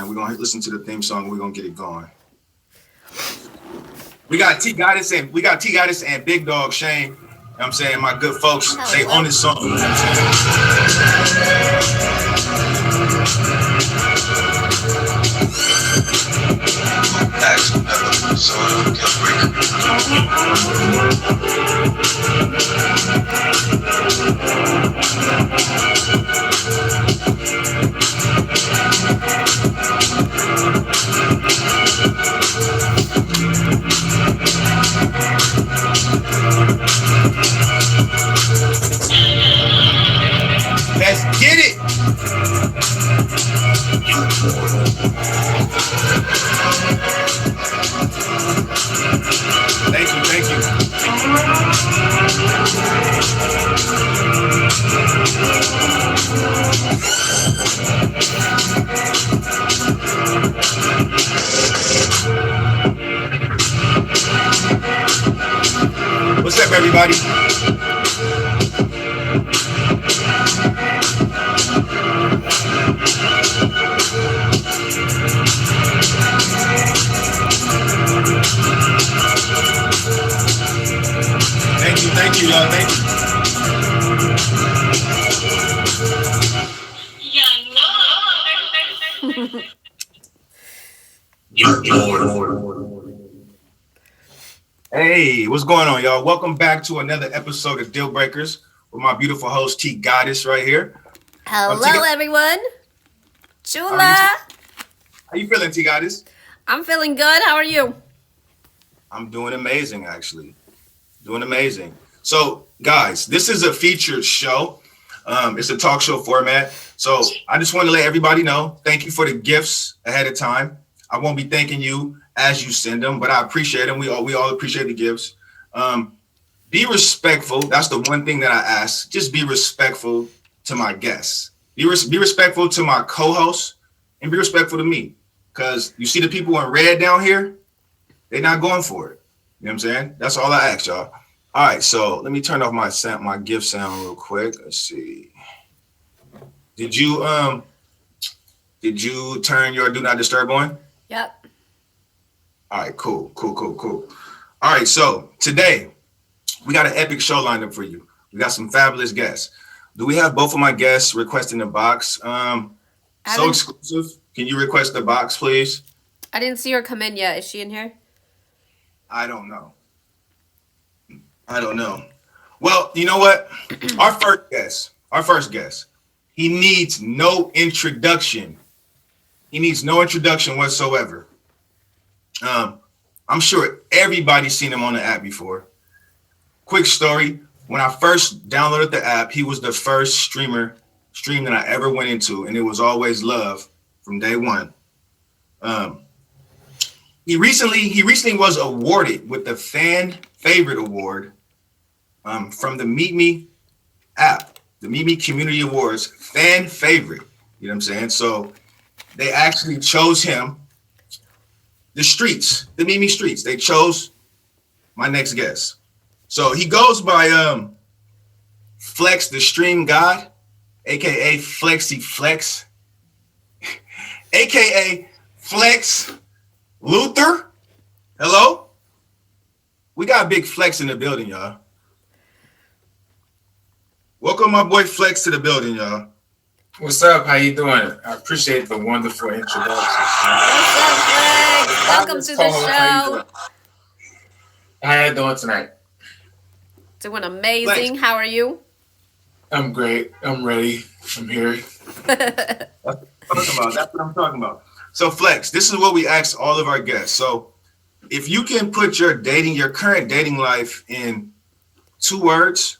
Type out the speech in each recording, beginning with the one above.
man. We're gonna listen to the theme song and we're gonna get it going. We got T Goddess and Big Dog Shane. You know what I'm saying? My good folks, they own this song. You know what I'm Let's get it. Thank you. What's up, everybody? Thank you, y'all. Thank you. Hey, what's going on, y'all? Welcome back to another episode of Dealbreakers with my beautiful host, T Goddess, right here. Hello, everyone. Chula. How you feeling, T Goddess? I'm feeling good. How are you? I'm doing amazing, actually. Doing amazing. So, guys, this is a featured show. It's a talk show format. So I just want to let everybody know, thank you for the gifts ahead of time. I won't be thanking you as you send them, but I appreciate them. We all appreciate the gifts. Be respectful. That's the one thing that I ask. Just be respectful to my guests. Be respectful to my co-hosts and be respectful to me. Because you see the people in red down here, they're not going for it. You know what I'm saying? That's all I ask, y'all. All right, so let me turn off my gift sound real quick. Let's see. Did you turn your do not disturb on? Yep. All right, cool. All right, so today we got an epic show lined up for you. We got some fabulous guests. Do we have both of my guests requesting the box? So exclusive. Can you request the box, please? I didn't see her come in yet. Is she in here? I don't know. Well, you know what? Our first guest, he needs no introduction. He needs no introduction whatsoever. I'm sure everybody's seen him on the app before. Quick story. When I first downloaded the app, he was the first stream that I ever went into, and it was always love from day one. He recently was awarded with the Fan Favorite Award from the Meet Me app, the Meet Me Community Awards Fan Favorite. You know what I'm saying? So they actually chose him. The Meet Me streets. They chose my next guest. So he goes by Flex the Stream God, aka Flexi Flex, aka Flex Luther. Hello? We got Big Flex in the building, y'all. Welcome my boy Flex to the building, y'all. What's up? How you doing? I appreciate the wonderful introduction. What's up, Flex? Welcome to the show. How you doing tonight? Doing amazing. Flex. How are you? I'm great. I'm ready. I'm here. That's what I'm talking about. So Flex, this is what we ask all of our guests. So if you can put your current dating life in 2 words,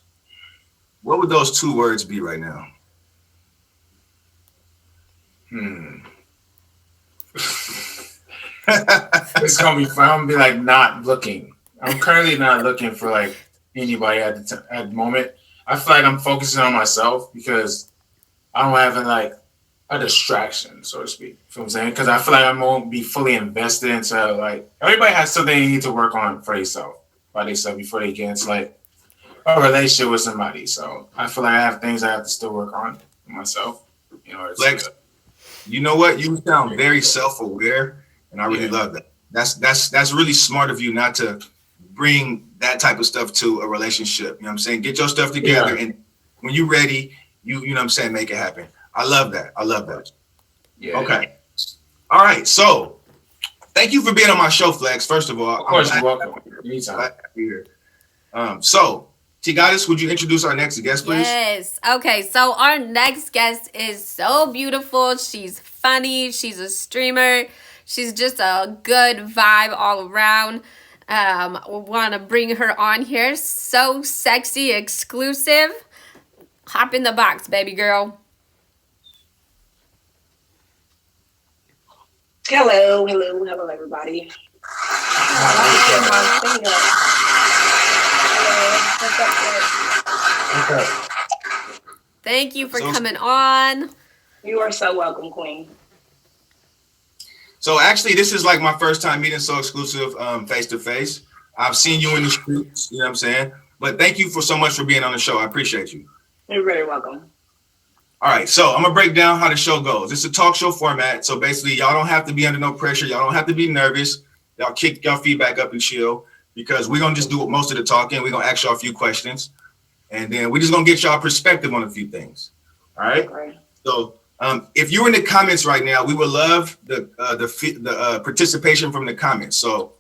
what would those 2 words be right now? It's gonna be fun. I'm gonna be like not looking. I'm currently not looking for like anybody at the moment. I feel like I'm focusing on myself because I don't have like a distraction, so to speak. You know what I'm saying? Because I feel like I won't be fully invested into like everybody has something they need to work on for themselves by themselves before they get into like a relationship with somebody. So I feel like I have things I have to still work on myself. You know, You know what? You sound very self-aware, and I really love that. That's really smart of you not to bring that type of stuff to a relationship. You know what I'm saying? Get your stuff together, and when you're ready, you know what I'm saying, make it happen. I love that. I love that. Yeah. Okay. All right. So thank you for being on my show, Flex. First of all, Of course, you're welcome. Anytime. Glad to be here. So T-Goddess, would you introduce our next guest, please? Yes. Okay, so our next guest is so beautiful. She's funny. She's a streamer. She's just a good vibe all around. We want to bring her on here. So sexy, exclusive. Hop in the box, baby girl. Hello, everybody. Thank you for coming on. You are so welcome, Queen. So actually, this is like my first time meeting So Exclusive face to face. I've seen you in the streets, you know what I'm saying? But thank you for so much for being on the show. I appreciate you. You're very welcome. All right, so I'm gonna break down how the show goes. It's a talk show format, so basically y'all don't have to be under no pressure. Y'all don't have to be nervous. Y'all kick y'all feet back up and chill, because we're gonna just do most of the talking. We're gonna ask y'all a few questions, and then we're just gonna get y'all perspective on a few things. All right. Okay. So if you're in the comments right now, we would love the participation from the comments. So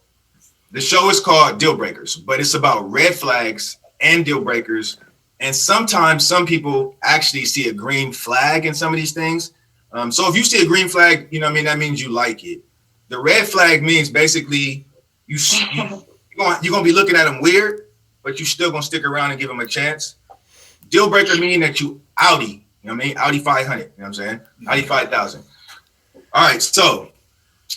the show is called Dealbreakers, but it's about red flags and deal breakers. And sometimes some people actually see a green flag in some of these things. So if you see a green flag, you know what I mean, that means you like it. The red flag means basically you're going to be looking at them weird, but you're still going to stick around and give them a chance. Deal breaker meaning that you outie, you know what I mean? Audi 500, you know what I'm saying? Audi 5000. All right, so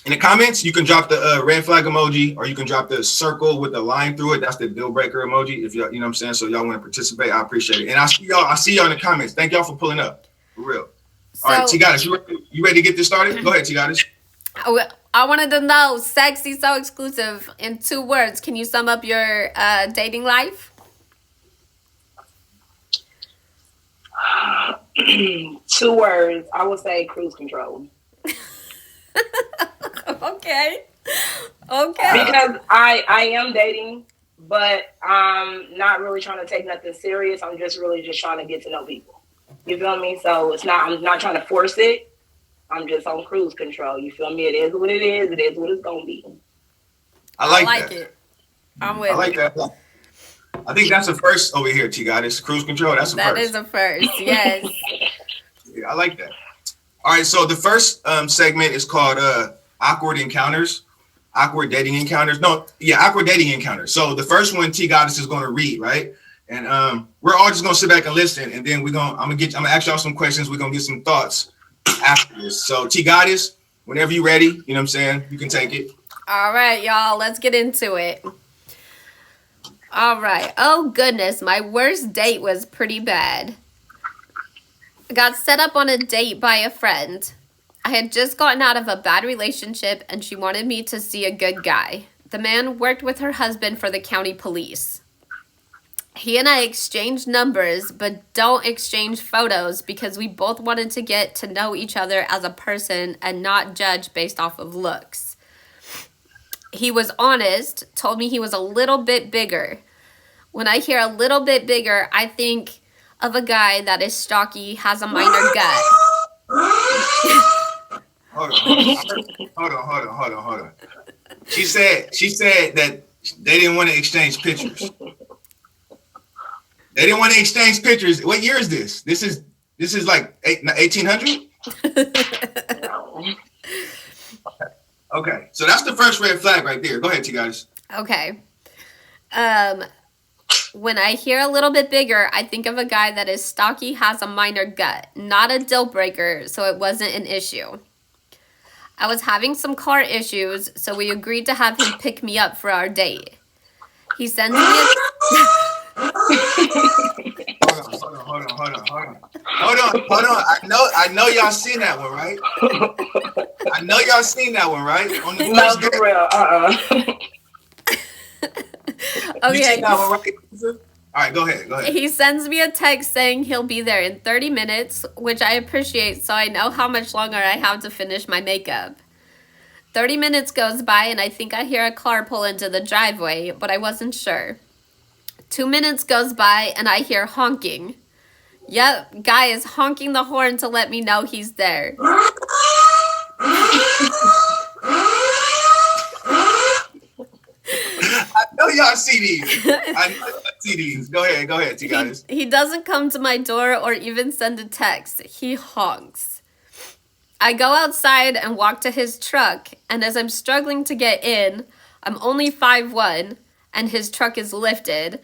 in the comments, you can drop the red flag emoji, or you can drop the circle with the line through it. That's the deal breaker emoji. If y'all, you know what I'm saying? So y'all want to participate, I appreciate it. And I see y'all in the comments. Thank y'all for pulling up. For real. All right, T-Goddess, you ready to get this started? Go ahead, T-Goddess. I wanted to know, sexy, so exclusive, in 2 words. Can you sum up your dating life? 2 words. I would say cruise control. Okay. Because I am dating, but I'm not really trying to take nothing serious. I'm just trying to get to know people. You feel me? So I'm not trying to force it. I'm just on cruise control. You feel me? It is what it is. It is what it's gonna be. I like it. I'm with I like that. I think that's a first over here, T-Goddess. Cruise control, that's a first. That is a first, yes. Yeah, I like that. All right, so the first segment is called Awkward Encounters. Awkward dating encounters. Awkward dating encounters. So the first one T-Goddess is going to read, right? And we're all just going to sit back and listen, and then I'm going to ask y'all some questions. We're going to get some thoughts after this. So T-Goddess, whenever you're ready, you know what I'm saying, you can take it. All right, y'all, let's get into it. All right. Oh, goodness. My worst date was pretty bad. I got set up on a date by a friend. I had just gotten out of a bad relationship, and she wanted me to see a good guy. The man worked with her husband for the county police. He and I exchanged numbers, but don't exchange photos because we both wanted to get to know each other as a person and not judge based off of looks. He was honest, told me he was a little bit bigger. When I hear a little bit bigger, I think of a guy that is stocky, has a minor gut. Hold on. She said that they didn't want to exchange pictures. They didn't want to exchange pictures. What year is this? This is like 1800? Okay, so that's the first red flag right there. Go ahead, you guys. Okay. When I hear a little bit bigger, I think of a guy that is stocky, has a minor gut. Not a deal breaker, so it wasn't an issue. I was having some car issues, so we agreed to have him pick me up for our date. He sends me a... Hold on. I know y'all seen that one, right? I know y'all seen that one, right? On the first for real. Okay. You seen that one, right? All right, go ahead. Go ahead. He sends me a text saying he'll be there in 30 minutes, which I appreciate so I know how much longer I have to finish my makeup. 30 minutes goes by and I think I hear a car pull into the driveway, but I wasn't sure. 2 minutes goes by and I hear honking. Yep, guy is honking the horn to let me know he's there. I know y'all see these. I know y'all see these. Go ahead, T guys. He doesn't come to my door or even send a text. He honks. I go outside and walk to his truck, and as I'm struggling to get in, I'm only 5'1", and his truck is lifted.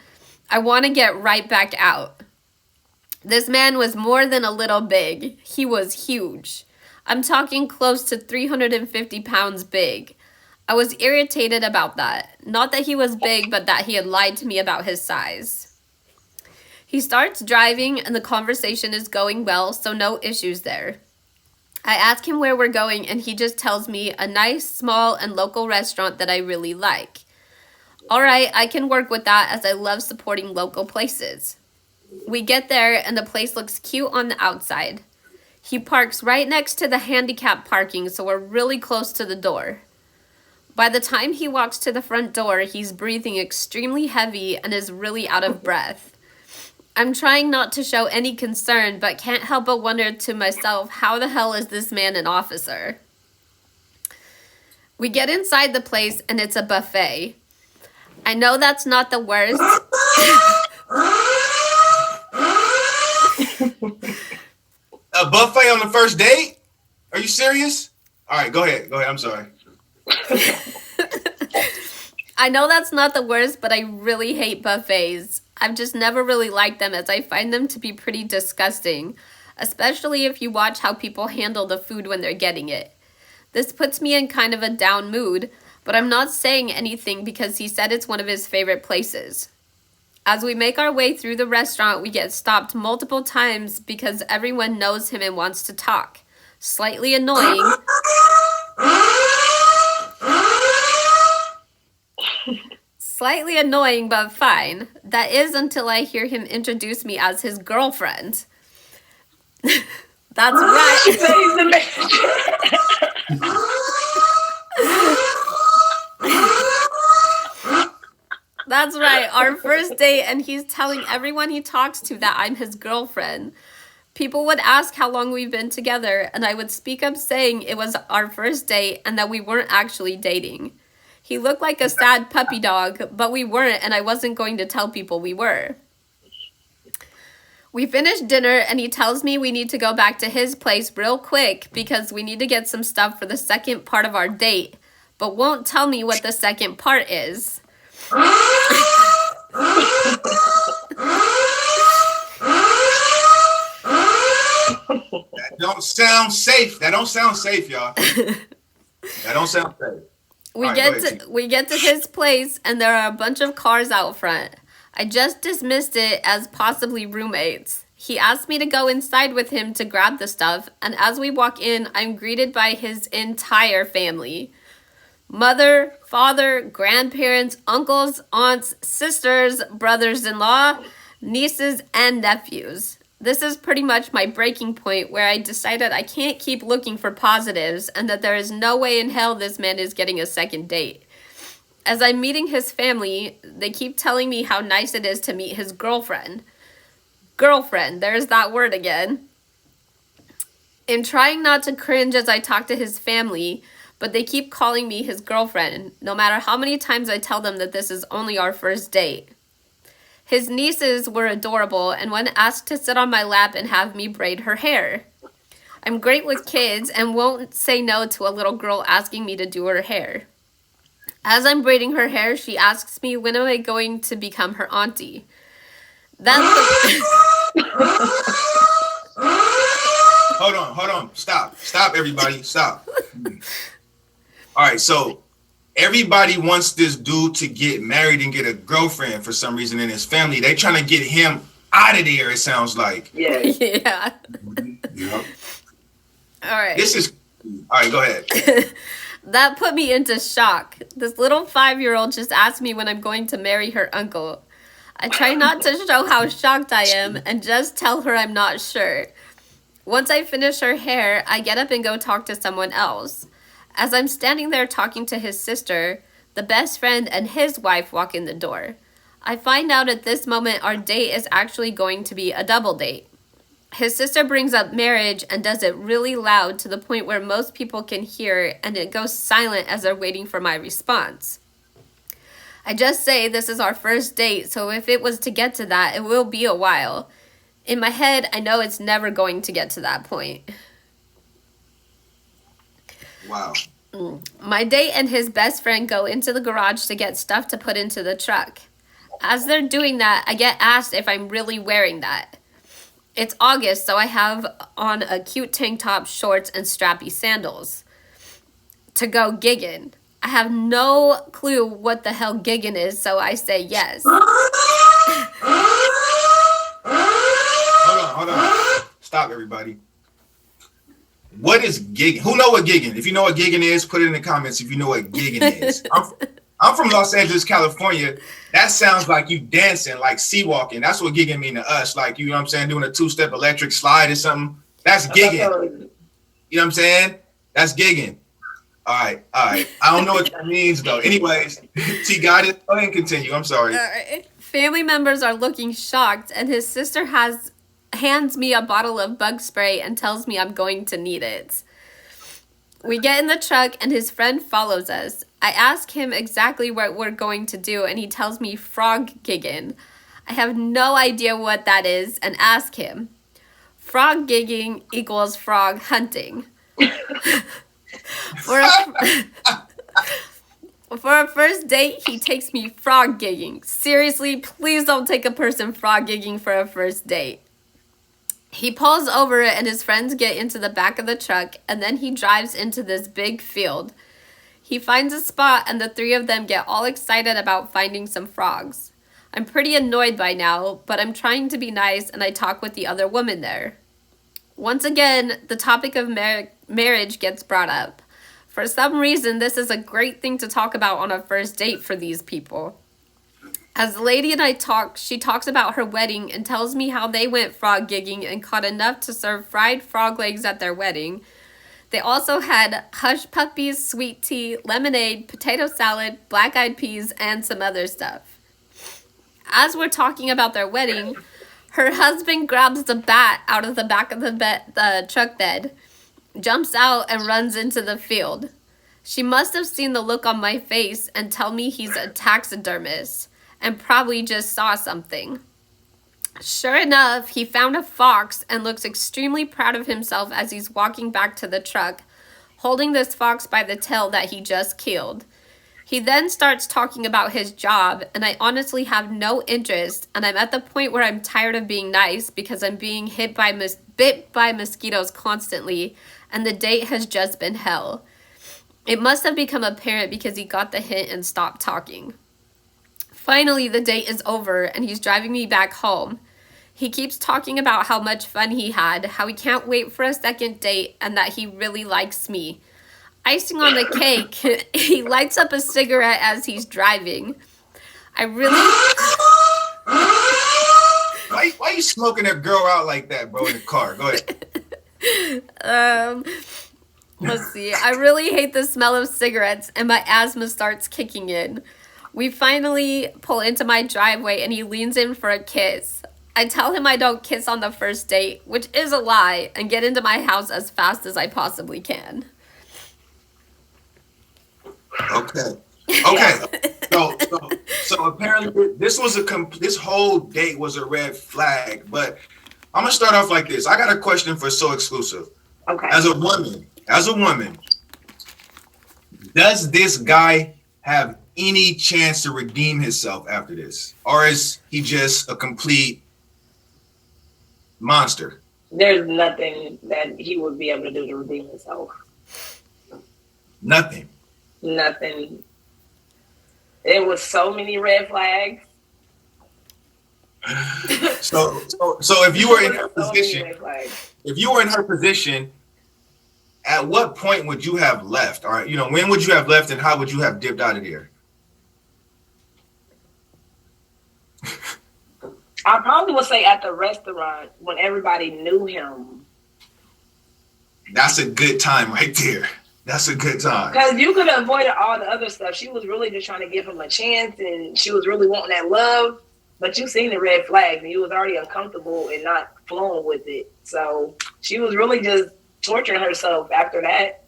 I want to get right back out. This man was more than a little big. He was huge. I'm talking close to 350 pounds big. I was irritated about that. Not that he was big, but that he had lied to me about his size. He starts driving and the conversation is going well, so no issues there. I ask him where we're going and he just tells me a nice, small, and local restaurant that I really like. Alright, I can work with that as I love supporting local places. We get there and the place looks cute on the outside. He parks right next to the handicap parking, so we're really close to the door. By the time he walks to the front door, he's breathing extremely heavy and is really out of breath. I'm trying not to show any concern, but can't help but wonder to myself, how the hell is this man an officer? We get inside the place and it's a buffet. I know that's not the worst. A buffet on the first date? Are you serious? All right, go ahead. I'm sorry. I know that's not the worst, but I really hate buffets. I've just never really liked them as I find them to be pretty disgusting, especially if you watch how people handle the food when they're getting it. This puts me in kind of a down mood, but I'm not saying anything because he said it's one of his favorite places. As we make our way through the restaurant, we get stopped multiple times because everyone knows him and wants to talk. Slightly annoying. Slightly annoying, but fine. That is until I hear him introduce me as his girlfriend. That's right. That's right, our first date, and he's telling everyone he talks to that I'm his girlfriend. People would ask how long we've been together, and I would speak up saying it was our first date and that we weren't actually dating. He looked like a sad puppy dog, but we weren't, and I wasn't going to tell people we were. We finished dinner, and he tells me we need to go back to his place real quick because we need to get some stuff for the second part of our date, but won't tell me what the second part is. That don't sound safe, y'all. That don't sound safe. We get to his place and there are a bunch of cars out front. I just dismissed it as possibly roommates. He asked me to go inside with him to grab the stuff, and as we walk in, I'm greeted by his entire family. Mother, father, grandparents, uncles, aunts, sisters, brothers-in-law, nieces, and nephews. This is pretty much my breaking point where I decided I can't keep looking for positives and that there is no way in hell this man is getting a second date. As I'm meeting his family, they keep telling me how nice it is to meet his girlfriend. Girlfriend, there's that word again. I'm trying not to cringe as I talk to his family, but they keep calling me his girlfriend, no matter how many times I tell them that this is only our first date. His nieces were adorable, and one asked to sit on my lap and have me braid her hair. I'm great with kids and won't say no to a little girl asking me to do her hair. As I'm braiding her hair, she asks me when am I going to become her auntie. Hold on. Stop, everybody. Stop. All right, so everybody wants this dude to get married and get a girlfriend for some reason in his family. They trying to get him out of there, it sounds like. Yeah. Yeah. Yep. All right. All right, go ahead. That put me into shock. This little 5-year-old just asked me when I'm going to marry her uncle. I try not to show how shocked I am and just tell her I'm not sure. Once I finish her hair, I get up and go talk to someone else. As I'm standing there talking to his sister, the best friend and his wife walk in the door. I find out at this moment our date is actually going to be a double date. His sister brings up marriage and does it really loud to the point where most people can hear, and it goes silent as they're waiting for my response. I just say this is our first date, so if it was to get to that, it will be a while. In my head, I know it's never going to get to that point. Wow. My date and his best friend go into the garage to get stuff to put into the truck. As they're doing that, I get asked if I'm really wearing that. It's August, so I have on a cute tank top, shorts, and strappy sandals to go gigging. I have no clue what the hell gigging is, so I say yes. Hold on. Stop, everybody. What is gigging? Who know what gigging? If you know what gigging is, put it in the comments if you know what gigging is. I'm from Los Angeles, California. That sounds like you dancing, like sea walking. That's what gigging mean to us. Like, you know what I'm saying, doing a two-step electric slide or something. That's gigging. You know what I'm saying? That's gigging. All right. I don't know what that means, though. Anyways, T got it. Go ahead and continue. I'm sorry. Family members are looking shocked, and his sister hands me a bottle of bug spray and tells me I'm going to need it. We get in the truck, and his friend follows us. I ask him exactly what we're going to do, and he tells me frog gigging. I have no idea what that is, and ask him. Frog gigging equals frog hunting. For a first date, he takes me frog gigging. Seriously, please don't take a person frog gigging for a first date. He pulls over and his friends get into the back of the truck, and then he drives into this big field. He finds a spot, and the three of them get all excited about finding some frogs. I'm pretty annoyed by now, but I'm trying to be nice, and I talk with the other woman there. Once again, the topic of marriage gets brought up. For some reason, this is a great thing to talk about on a first date for these people. As the lady and I talk, she talks about her wedding and tells me how they went frog gigging and caught enough to serve fried frog legs at their wedding. They also had hush puppies, sweet tea, lemonade, potato salad, black-eyed peas, and some other stuff. As we're talking about their wedding, her husband grabs the bat out of the back of the truck bed, jumps out, and runs into the field. She must have seen the look on my face and tell me he's a taxidermist and probably just saw something. Sure enough, he found a fox and looks extremely proud of himself as he's walking back to the truck, holding this fox by the tail that he just killed. He then starts talking about his job, and I honestly have no interest, and I'm at the point where I'm tired of being nice because I'm being bit by mosquitoes constantly, and the date has just been hell. It must have become apparent because he got the hint and stopped talking. Finally, the date is over, and he's driving me back home. He keeps talking about how much fun he had, how he can't wait for a second date, and that he really likes me. Icing on the cake, he lights up a cigarette as he's driving. Why you smoking that girl out like that, bro, in the car? Go ahead. Let's see. I really hate the smell of cigarettes, and my asthma starts kicking in. We finally pull into my driveway, and he leans in for a kiss. I tell him I don't kiss on the first date, which is a lie, and get into my house as fast as I possibly can. Okay. So apparently this whole date was a red flag. But I'm gonna start off like this. I got a question for So Exclusive. Okay. As a woman, does this guy have any chance to redeem himself after this, or is he just a complete monster? There's nothing that he would be able to do to redeem himself. Nothing. It was so many red flags. So if you were in her position, at what point would you have left? All right, when would you have left, and how would you have dipped out of there? I probably would say at the restaurant when everybody knew him. That's a good time right there. That's a good time. Because you could have avoided all the other stuff. She was really just trying to give him a chance, and she was really wanting that love. But you seen the red flags, and you was already uncomfortable and not flowing with it. So she was really just torturing herself after that.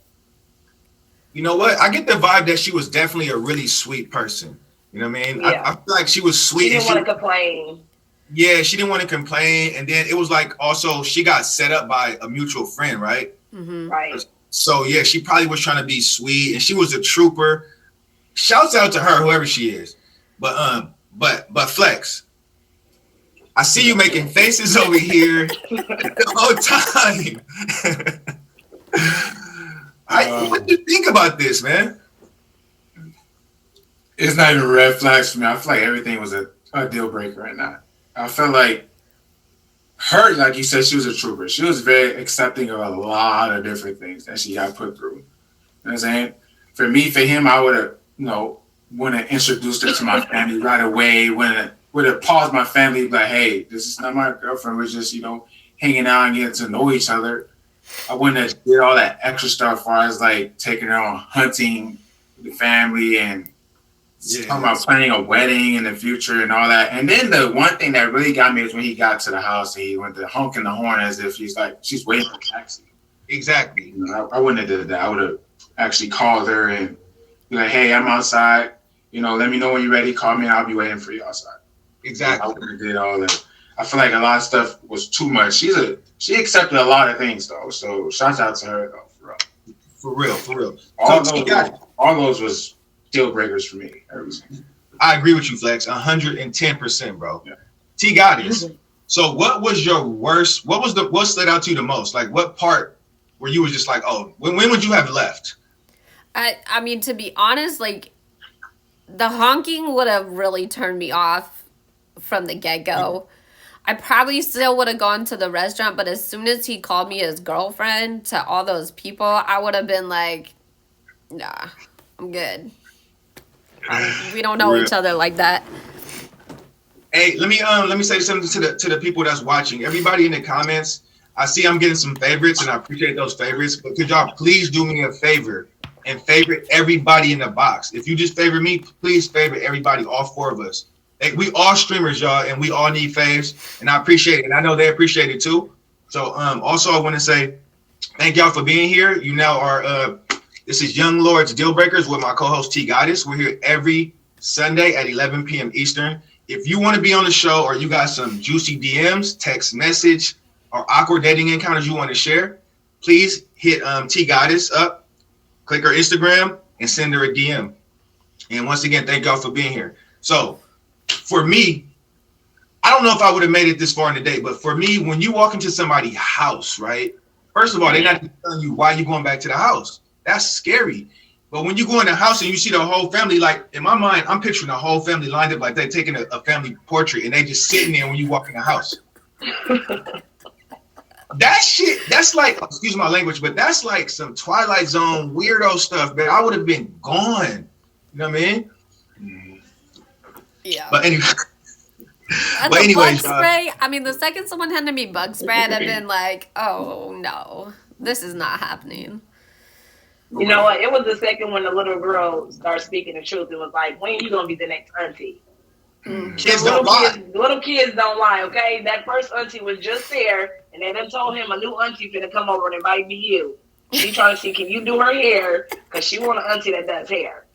You know what? I get the vibe that she was definitely a really sweet person. You know what I mean? Yeah. I feel like she was sweet. She didn't want to complain. Yeah, she didn't want to complain. And then it was like also she got set up by a mutual friend, right? Mm-hmm. Right. So yeah, she probably was trying to be sweet, and she was a trooper. Shouts out to her, whoever she is. But Flex, I see you making faces over here the whole time. What do you think about this, man? It's not even red flags for me. I feel like everything was a deal breaker right now. I felt like her, like you said, she was a trooper. She was very accepting of a lot of different things that she got put through. You know what I'm saying? For me, for him, I would have, want to introduce her to my family right away. Would have paused my family, like, hey, this is not my girlfriend. We're just, hanging out and getting to know each other. I wouldn't have did all that extra stuff as far as like taking her on hunting with the family and talking about planning a wedding in the future and all that. And then the one thing that really got me is when he got to the house and he went to honking the horn as if she's waiting for a taxi. Exactly. I wouldn't have did that. I would have actually called her and be like, hey, I'm outside. Let me know when you're ready. Call me and I'll be waiting for you outside. Exactly. I would have did all that. I feel like a lot of stuff was too much. She accepted a lot of things though. So shout out to her though, for real. For real. All those was deal breakers for me. Everything. I agree with you, Flex. 110%, bro. Yeah. T Goddess. So what was your worst? What stood out to you the most? Like what part where you was just like, oh, when would you have left? I mean, to be honest, like the honking would have really turned me off from the get-go. I probably still would have gone to the restaurant, but as soon as he called me his girlfriend to all those people, I would have been like, nah, I'm good. We don't know each other like that. Hey, let me say something to the people that's watching. Everybody in the comments, I see I'm getting some favorites, and I appreciate those favorites. But could y'all please do me a favor and favorite everybody in the box? If you just favor me, please favorite everybody, all four of us. Hey, we all streamers, y'all, and we all need faves, and I appreciate it. And I know they appreciate it too. So also I want to say thank y'all for being here. You now are this is Young Lord's Dealbreakers with my co-host T Goddess. We're here every Sunday at 11 p.m. Eastern. If you want to be on the show or you got some juicy DMs, text message, or awkward dating encounters you want to share, please hit T Goddess up, click her Instagram, and send her a DM. And once again, thank y'all for being here. So for me, I don't know if I would have made it this far in the day, but for me, when you walk into somebody's house, right? First of all, they're not telling you why you're going back to the house. That's scary. But when you go in the house and you see the whole family, like in my mind, I'm picturing the whole family lined up like they're taking a family portrait and they just sitting there when you walk in the house. That shit, that's like, excuse my language, but that's like some Twilight Zone weirdo stuff, man. I would have been gone. You know what I mean? Yeah. But anyway. Bug spray, I mean, the second someone handed me bug spray, I'd have been like, oh no, this is not happening. You know what? It was the second when the little girl started speaking the truth. It was like, when are you going to be the next auntie? Kids don't lie. Little kids don't lie, okay? That first auntie was just there, and they done told him a new auntie finna come over and invite me you. She trying to see, can you do her hair? Because she want an auntie that does hair.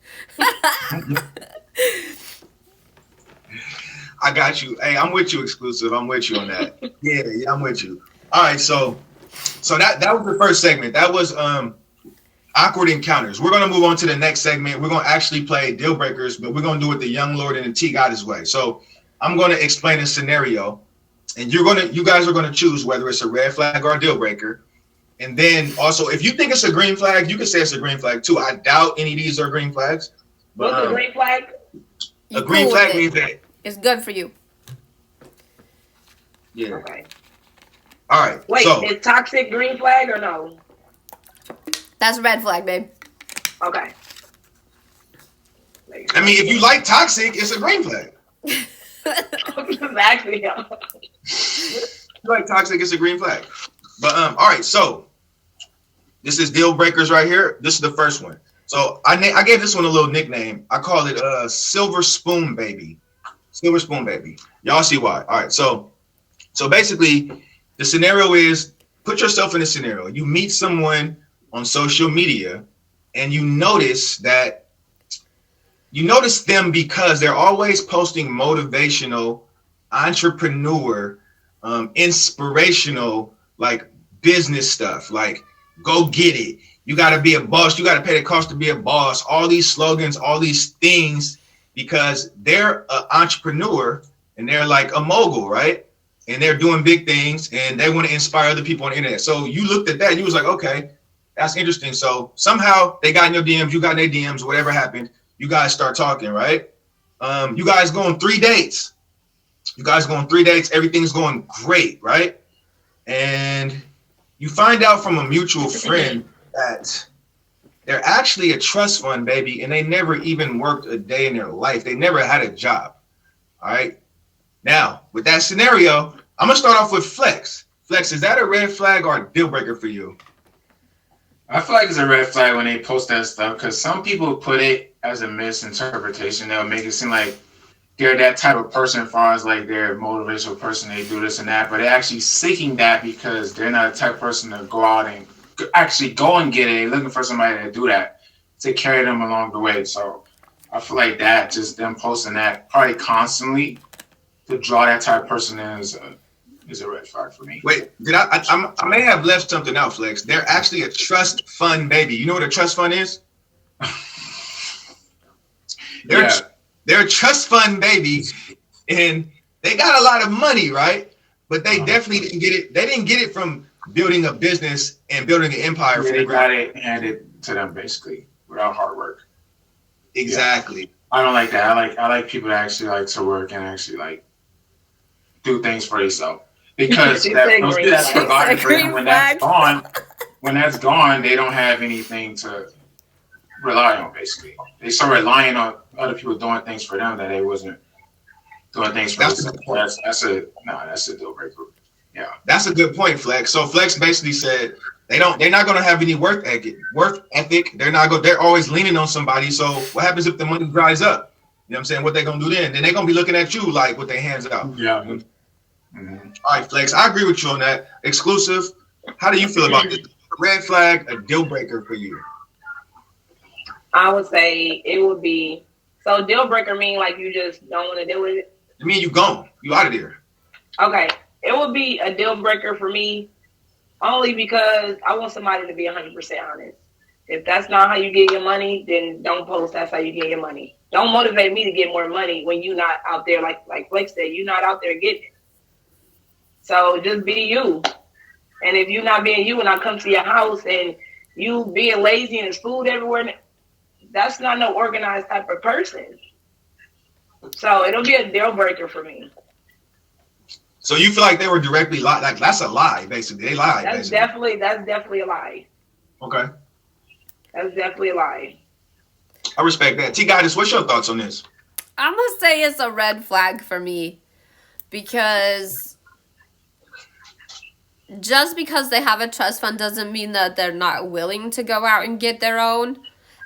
I got you. Hey, I'm with you, exclusive. I'm with you on that. Yeah, I'm with you. All right, so that was the first segment. That was awkward encounters. We're gonna move on to the next segment. We're gonna actually play deal breakers, but we're gonna do it the Young Lord and the T Goddess way. So I'm gonna explain a scenario, and you guys are gonna choose whether it's a red flag or a deal breaker. And then also, if you think it's a green flag, you can say it's a green flag too. I doubt any of these are green flags. But, what's a green flag? A green flag means that it's good for you. Yeah. Okay. All right. Wait, is toxic green flag or no? That's a red flag, babe. Okay. I mean, if you like toxic, it's a green flag. Exactly. Like toxic is a green flag. But all right, so this is deal breakers right here. This is the first one. So I gave this one a little nickname. I called it Silver Spoon Baby. Silver Spoon Baby. Y'all see why. All right, so basically the scenario is, put yourself in a scenario. You meet someone on social media and you notice them because they're always posting motivational, entrepreneur, inspirational, like business stuff, like go get it. You got to be a boss. You got to pay the cost to be a boss. All these slogans, all these things, because they're an entrepreneur and they're like a mogul, right? And they're doing big things and they want to inspire other people on the internet. So you looked at that and you was like, okay, that's interesting. So somehow they got in your DMs, you got in their DMs, whatever happened, you guys start talking, right? You guys go on 3 dates. Everything's going great, right? And you find out from a mutual friend that they're actually a trust fund baby and they never even worked a day in their life. They never had a job. All right. Now, with that scenario, I'm going to start off with Flex. Flex, is that a red flag or a deal breaker for you? I feel like it's a red flag when they post that stuff because some people put it as a misinterpretation. They'll make it seem like they're that type of person as far as like they're a motivational person, they do this and that, but they're actually seeking that because they're not the type of person to go out and actually go and get it. They're looking for somebody to do that, to carry them along the way. So I feel like that, just them posting that probably constantly to draw that type of person in is a red flag for me. Wait, I may have left something out, Flex. They're actually a trust fund baby. You know what a trust fund is? They're a trust fund baby, and they got a lot of money, right? But they definitely didn't get it. They didn't get it from building a business and building an empire. Yeah, they got it handed to them basically without hard work. Exactly. Yeah. I don't like that. I like people that actually like to work and actually like do things for themselves. Because that's provided for them. When that's gone, they don't have anything to rely on, basically. They start relying on other people doing things for them that they wasn't doing things for themselves. That's a deal breaker. Yeah. That's a good point, Flex. So Flex basically said they're not gonna have any work ethic. They're always leaning on somebody. So what happens if the money dries up? You know what I'm saying? What they gonna do then? Then they're gonna be looking at you like with their hands out. Yeah. Mm-hmm. All right, Flex. I agree with you on that. Exclusive. How do you feel about this? Red flag, a deal breaker for you? I would say it would be, so deal breaker mean like you just don't want to deal with it? I mean you gone. You out of there. Okay. It would be a deal breaker for me only because I want somebody to be 100% honest. If that's not how you get your money, then don't post that's how you get your money. Don't motivate me to get more money when you're not out there, like Flex said, you're not out there getting it. So just be you. And if you're not being you and I come to your house and you being lazy and there's food everywhere, that's not no organized type of person. So it'll be a deal breaker for me. So you feel like they were directly like that's a lie, basically. They lied. That's definitely a lie. Okay. That's definitely a lie. I respect that. T-Goddess, what's your thoughts on this? I'm gonna say it's a red flag for me because just because they have a trust fund doesn't mean that they're not willing to go out and get their own.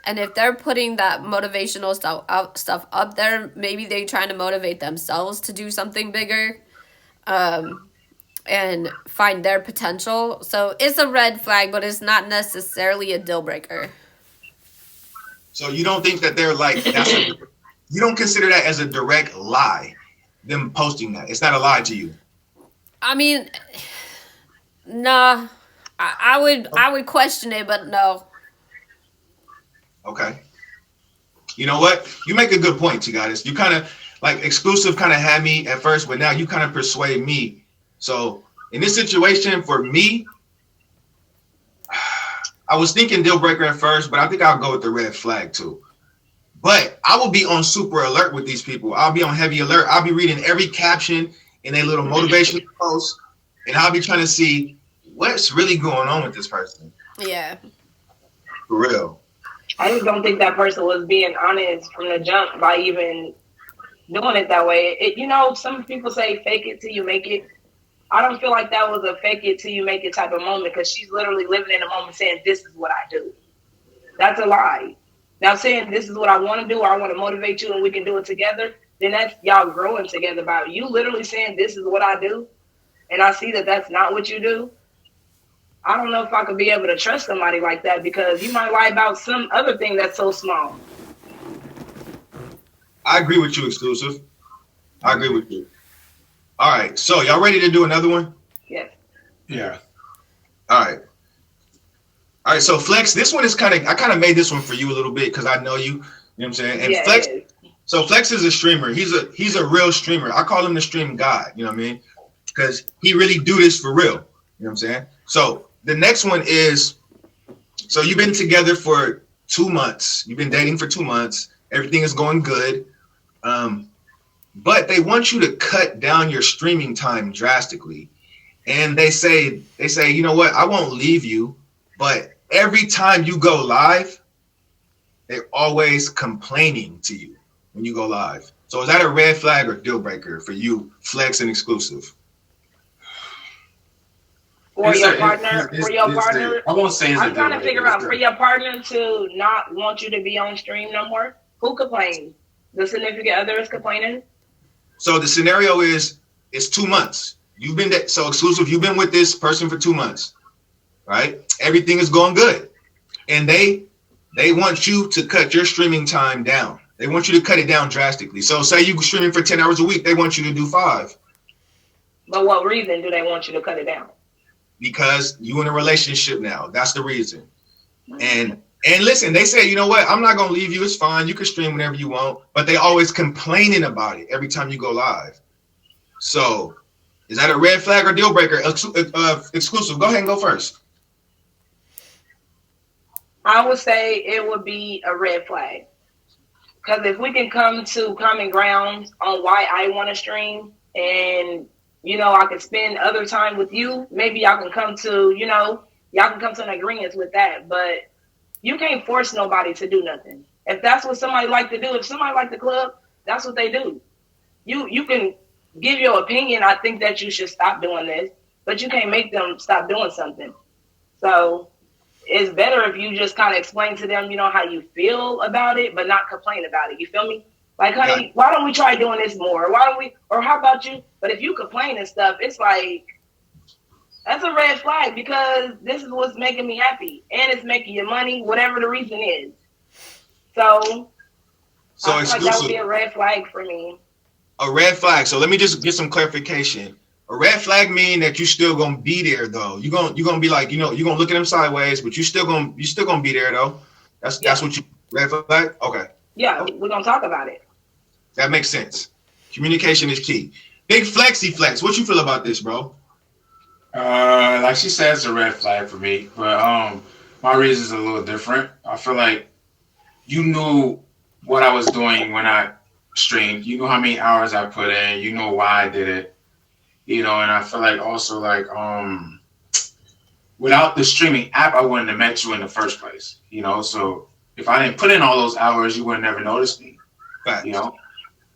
And if they're putting that motivational stuff up there, maybe they're trying to motivate themselves to do something bigger and find their potential. So it's a red flag, but it's not necessarily a deal breaker. So you don't think that they're like, you don't consider that as a direct lie, them posting that? It's not a lie to you? I mean, nah, I would question it, but no. Okay. You know what? You make a good point, T-Goddess. You kind of, like, Exclusive kind of had me at first, but now you kind of persuade me. So in this situation, for me, I was thinking deal breaker at first, but I think I'll go with the red flag too. But I will be on super alert with these people. I'll be on heavy alert. I'll be reading every caption in a little motivation post, and I'll be trying to see what's really going on with this person. Yeah. For real. I just don't think that person was being honest from the jump by even doing it that way. You know, some people say fake it till you make it. I don't feel like that was a fake it till you make it type of moment, because she's literally living in the moment saying, this is what I do. That's a lie. Now saying this is what I want to do, or I want to motivate you and we can do it together, then that's y'all growing together. About you literally saying this is what I do, and I see that that's not what you do. I don't know if I could be able to trust somebody like that, because you might lie about some other thing that's so small. I agree with you, Exclusive. I agree with you. All right, so y'all ready to do another one? Yes. Yeah. All right. All right, so Flex, this one is I kind of made this one for you a little bit because I know you. You know what I'm saying? And Yeah, Flex, so Flex is a streamer. He's a real streamer. I call him the stream god. You know what I mean? Because he really do this for real. You know what I'm saying? So the next one is, so you've been together for 2 months. You've been dating for 2 months. Everything is going good. But they want you to cut down your streaming time drastically. And they say, you know what? I won't leave you, but every time you go live, they're always complaining to you when you go live. So is that a red flag or deal breaker for you, Flex and Exclusive? For your partner, I won't say it's I'm trying to figure out, for your partner to not want you to be on stream no more, who complains? The significant other is complaining? So the scenario is, it's 2 months. So Exclusive, you've been with this person for 2 months, right? Everything is going good. And they want you to cut your streaming time down. They want you to cut it down drastically. So say you're streaming for 10 hours a week, they want you to do 5. But what reason do they want you to cut it down? Because you in a relationship now. That's the reason. And listen, they say, you know what? I'm not going to leave you. It's fine. You can stream whenever you want. But they always complaining about it every time you go live. So is that a red flag or deal breaker? Exclusive, go ahead and go first. I would say it would be a red flag. Because if we can come to common grounds on why I want to stream, and, you know, I can spend other time with you, maybe y'all can come to, you know, y'all can come to an agreement with that. But you can't force nobody to do nothing. If that's what somebody like to do, if somebody like the club, that's what they do. You can give your opinion. I think that you should stop doing this, but you can't make them stop doing something. So it's better if you just kind of explain to them, you know, how you feel about it, but not complain about it. You feel me? Like, honey, why don't we try doing this more? Why don't we, or how about you? But if you complain and stuff, it's like, that's a red flag, because this is what's making me happy, and it's making you money, whatever the reason is. So I feel like that would be a red flag for me. A red flag. So let me just get some clarification. A red flag mean that you still gonna be there though. You're gonna be like, you know, you're gonna look at them sideways, but you still gonna be there though. That's what you red flag. Okay. Yeah, we're gonna talk about it. That makes sense. Communication is key. Big Flexy Flex, what you feel about this, bro? Like she said, it's a red flag for me, but my reason's a little different. I feel like you knew what I was doing when I streamed. You know how many hours I put in. You know why I did it. You know, and I feel like also like without the streaming app, I wouldn't have met you in the first place. You know, so if I didn't put in all those hours, you would have never noticed me. Fact. You know.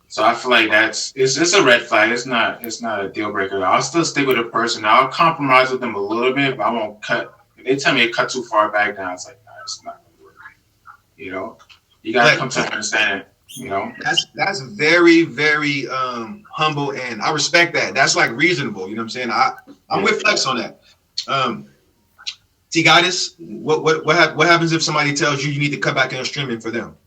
So I feel like it's a red flag. It's not a deal breaker. I'll still stick with a person. I'll compromise with them a little bit, but I won't cut. If they tell me to cut too far back down, it's like, nah, it's not gonna work. You know, you gotta come to an understanding. You know, that's very, very humble, and I respect that. That's like reasonable. You know what I'm saying? I'm with Flex on that. T Goddess, what happens if somebody tells you need to cut back on streaming for them?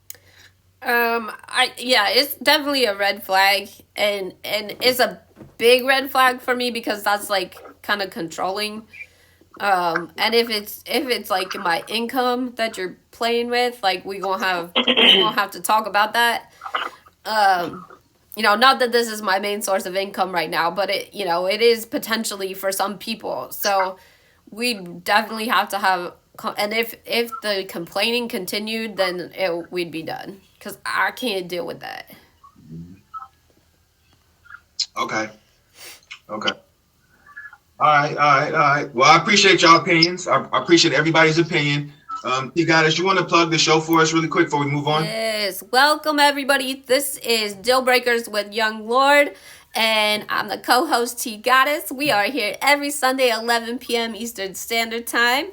It's definitely a red flag, and it's a big red flag for me, because that's like kind of controlling. And if it's like my income that you're playing with, like we gonna have to talk about that. You know, not that this is my main source of income right now, but it is potentially for some people. So we definitely have to have, and if the complaining continued, then we'd be done, because I can't deal with that. Okay. All right. Well, I appreciate y'all opinions. I appreciate everybody's opinion. You guys, you want to plug the show for us really quick before we move on? Yes. Welcome, everybody. This is Dealbreakers with Young Lord, and I'm the co-host T Goddess. We are here every Sunday, 11 p.m. Eastern Standard Time.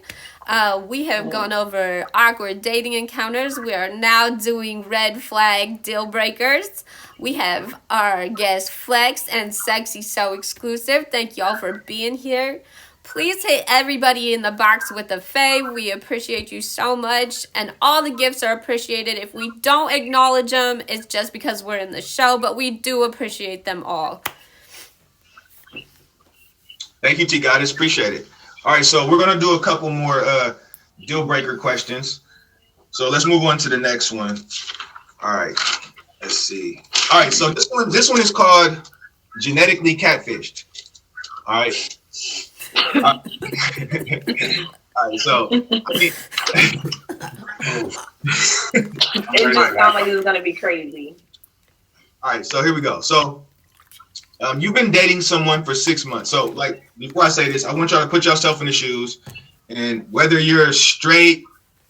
We have gone over awkward dating encounters. We are now doing red flag deal breakers. We have our guest Flex and Sexy So Exclusive. Thank y'all for being here. Please hit everybody in the box with a fave. We appreciate you so much. And all the gifts are appreciated. If we don't acknowledge them, it's just because we're in the show. But we do appreciate them all. Thank you, T Goddess. Appreciate it. All right, so we're going to do a couple more deal breaker questions. So let's move on to the next one. All right, let's see. All right, so this one is called genetically catfished. All right. All right, so I mean, it just sounded like it was gonna be crazy. All right, so here we go. So you've been dating someone for 6 months. So like before I say this, I want y'all to put yourself in the shoes, and whether you're straight,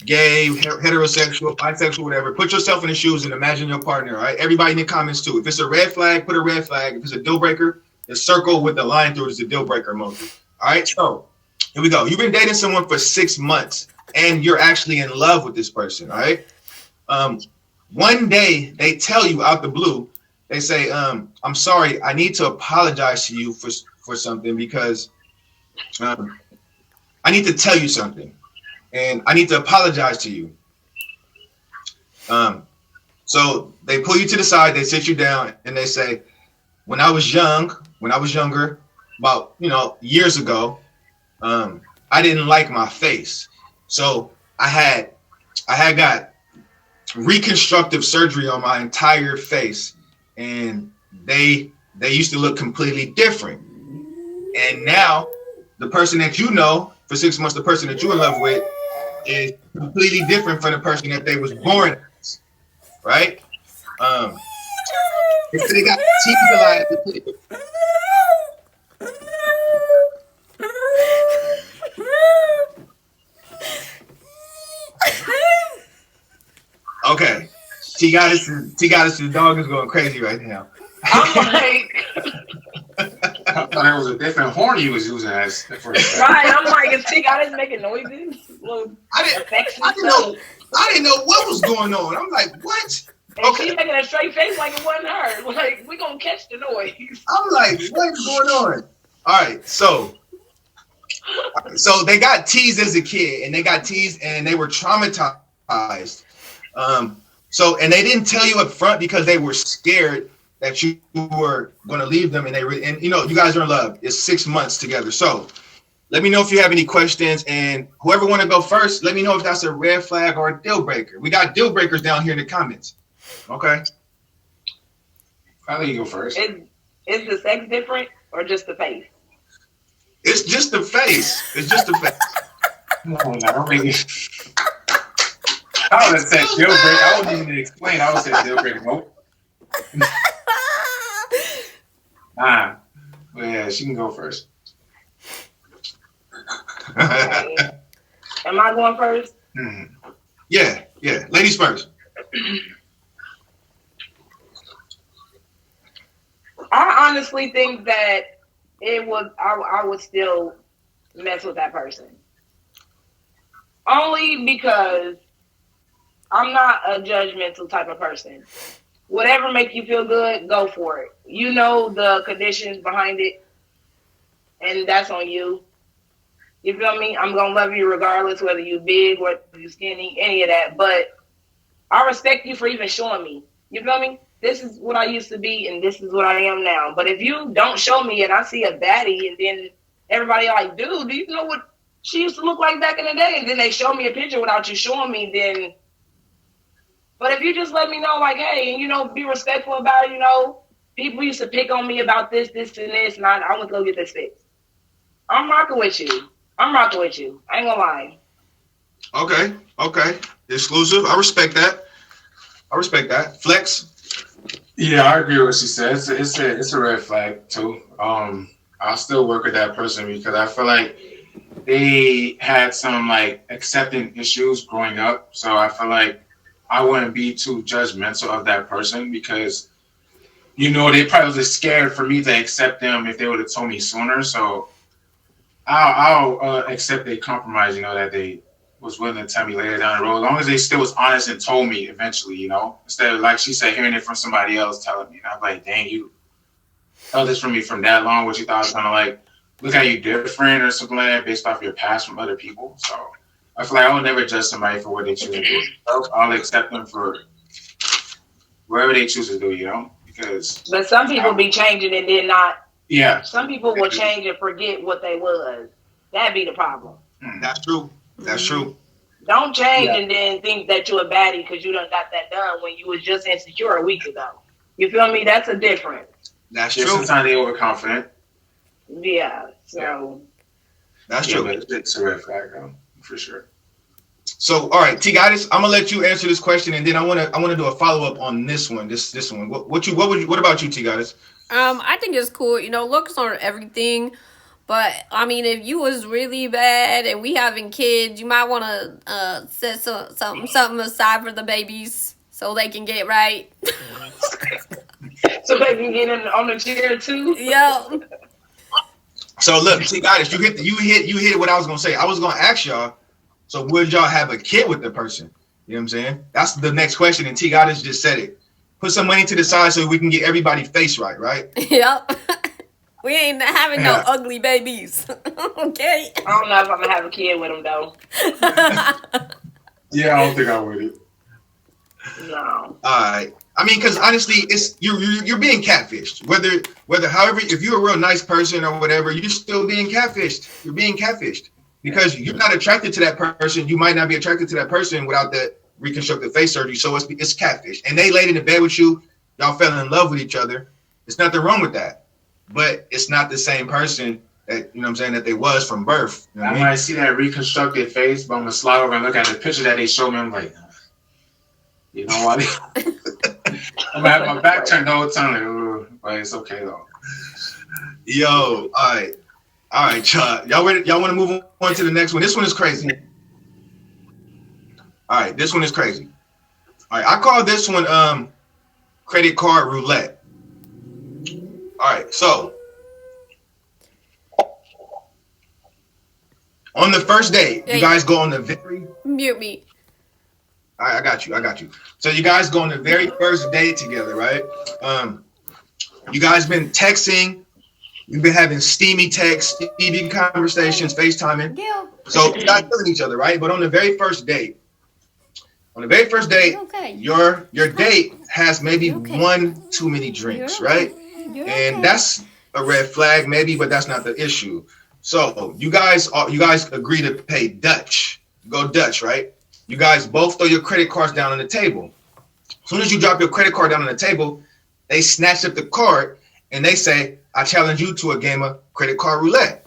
gay, heterosexual, bisexual, whatever, put yourself in the shoes and imagine your partner. All right, everybody in the comments too. If it's a red flag, put a red flag. If it's a deal breaker, the circle with the line through it is a deal breaker emoji. All right, so here we go. You've been dating someone for 6 months and you're actually in love with this person. All right. One day they tell you out the blue, they say, I'm sorry, I need to apologize to you for something because I need to tell you something and I need to apologize to you. So they pull you to the side, they sit you down and they say, when I was younger, about years ago, I didn't like my face, so I had got reconstructive surgery on my entire face, and they used to look completely different. And now the person that you know for 6 months, the person that you're in love with, is completely different from the person that they was born as, right? They got teeth alive. Okay, T Goddess, the dog is going crazy right now. I'm like, I thought it was a different horn he was using as the first. right? I'm like, is T Goddess making noises? I didn't know what was going on. I'm like, what? And Okay. she's making a straight face like it wasn't her. Like, we gonna catch the noise. I'm like, what's going on? All right, so they got teased as a kid, and they got teased, and they were traumatized. And they didn't tell you up front because they were scared that you were going to leave them, and you guys are in love. It's 6 months together. So let me know if you have any questions, and whoever want to go first, let me know if that's a red flag or a deal breaker. We got deal breakers down here in the comments. Okay. I'll let you go first. Is the sex different or just the face? It's just the face. It's just the face. No, don't make it. I would have said deal breaker. I wouldn't even explain. I would have said deal breaker. Nope. Well, yeah, she can go first. Okay. Am I going first? Yeah. Ladies first. I honestly think that I would still mess with that person. Only because I'm not a judgmental type of person. Whatever makes you feel good, go for it. You know the conditions behind it, and that's on you. You feel me? I'm going to love you regardless whether you big or you skinny, any of that. But I respect you for even showing me. You feel me? This is what I used to be, and this is what I am now. But if you don't show me and I see a baddie, and then everybody like, dude, do you know what she used to look like back in the day? And then they show me a picture without you showing me, then. But if you just let me know, like, hey, and, be respectful about it, people used to pick on me about this, and this, and I want to go get this fixed. I'm rocking with you. I ain't gonna lie. Okay. Exclusive. I respect that. Flex. Yeah, I agree with what she said. It's a red flag too. I'll still work with that person because I feel like they had some like accepting issues growing up. So I feel like I wouldn't be too judgmental of that person because, you know, they probably was scared for me to accept them if they would have told me sooner. So I'll accept a compromise, you know, that they was willing to tell me later down the road, as long as they still was honest and told me eventually, you know, instead of like she said, hearing it from somebody else telling me. And I'm like, dang, you held this from me from that long, what you thought was kind of like, look at you different or something like that based off your past from other people. So I feel like I would never judge somebody for what they choose to do. I'll accept them for wherever they choose to do, you know, because. But some people be changing and then not. Yeah. Some people will change and forget what they was. That'd be the problem. That's true. That's true. Don't change and then think that you're a baddie because you done got that done when you was just insecure a week ago. You feel me? That's a difference. That's true. Sometimes they overconfident. Yeah. So. That's true. But it's a red flag, for sure. So, all right, T Goddess, I'm gonna let you answer this question, and then I wanna do a follow up on this one. This one. What about you, T Goddess? I think it's cool. You know, looks aren't everything. But, I mean, if you was really bad and we having kids, you might want to set something aside for the babies so they can get right. So they can get in on the chair, too? Yeah. So, look, T Goddess, you hit what I was going to say. I was going to ask y'all, so would y'all have a kid with the person? You know what I'm saying? That's the next question, and T Goddess just said it. Put some money to the side so we can get everybody face right? Yep. We ain't having no ugly babies. Okay? I don't know if I'm going to have a kid with them, though. Yeah, I don't think I would. No. All right. I mean, because honestly, it's you're being catfished. Whether however, if you're a real nice person or whatever, you're still being catfished. You're being catfished because you're not attracted to that person. You might not be attracted to that person without that reconstructive face surgery. So it's catfish. And they laid in the bed with you. Y'all fell in love with each other. There's nothing wrong with that. But it's not the same person that, you know what I'm saying, that they was from birth. You know I might see that reconstructed face, but I'm gonna slide over and look at the picture that they showed me. I'm like, you know what? I'm gonna have my back turned the whole time, like, but it's okay though. Yo, all right, y'all ready? Y'all want to move on to the next one? This one is crazy. All right, this one is crazy. All right, I call this one credit card roulette. All right, so on the first date, you guys go on the very mute me. All right, I got you. So you guys go on the very first date together, right? You guys been texting, you've been having steamy texts, steamy conversations, FaceTiming. Yeah. So you guys feeling each other, right? But on the very first date, okay. your date has maybe one too many drinks, right? And that's a red flag, maybe, but that's not the issue. So you guys agree to pay Dutch. Go Dutch, right? You guys both throw your credit cards down on the table. As soon as you drop your credit card down on the table, they snatch up the card and they say, I challenge you to a game of credit card roulette,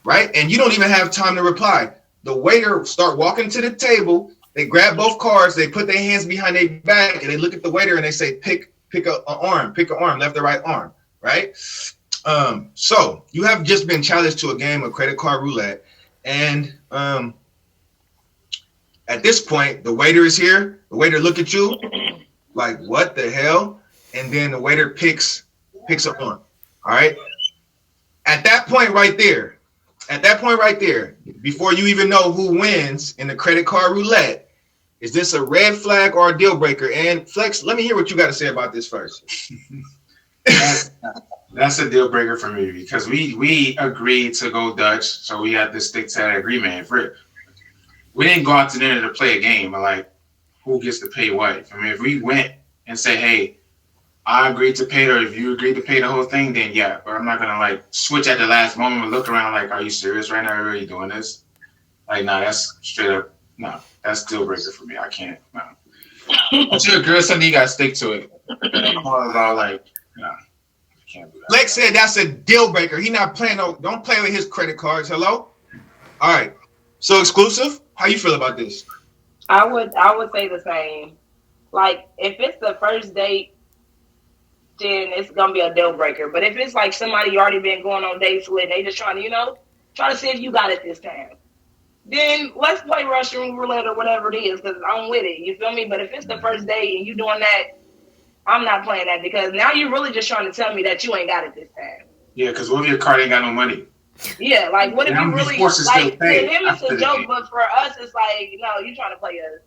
right? And you don't even have time to reply. The waiter start walking to the table. They grab both cards. They put their hands behind their back and they look at the waiter and they say, pick an arm, left or right arm, right? So you have just been challenged to a game of credit card roulette. And at this point, the waiter is here. The waiter look at you like, what the hell? And then the waiter picks up on. All right. At that point right there, before you even know who wins in the credit card roulette, is this a red flag or a deal breaker? And Flex, let me hear what you got to say about this first. That's a deal breaker for me because we agreed to go Dutch, so we had to stick to that agreement. We didn't go out to dinner to play a game, but like who gets to pay what. I mean, if we went and say, hey, I agreed to pay, or if you agreed to pay the whole thing, then yeah. But I'm not gonna like switch at the last moment and look around like, are you serious right now? Are you really doing this? Like, nah, that's straight up, no, that's deal breaker for me. I can't, no. If you're a girl, something you gotta stick to it. I'm all about like, no, I can't do that. Lex said that's a deal breaker. He not playing don't play with his credit cards. Hello? All right. So Exclusive, how you feel about this? I would say the same. Like, if it's the first date, then it's gonna be a deal breaker. But if it's like somebody you already been going on dates with, they just trying to, Try to see if you got it this time. Then let's play Russian roulette or whatever it is, because I'm with it. You feel me? But if it's the first date and you doing that, I'm not playing that, because now you're really just trying to tell me that you ain't got it this time. Yeah, because what if your card ain't got no money? Yeah, like what if you really like? To him it's a joke, but for us it's like, no, you trying to play a.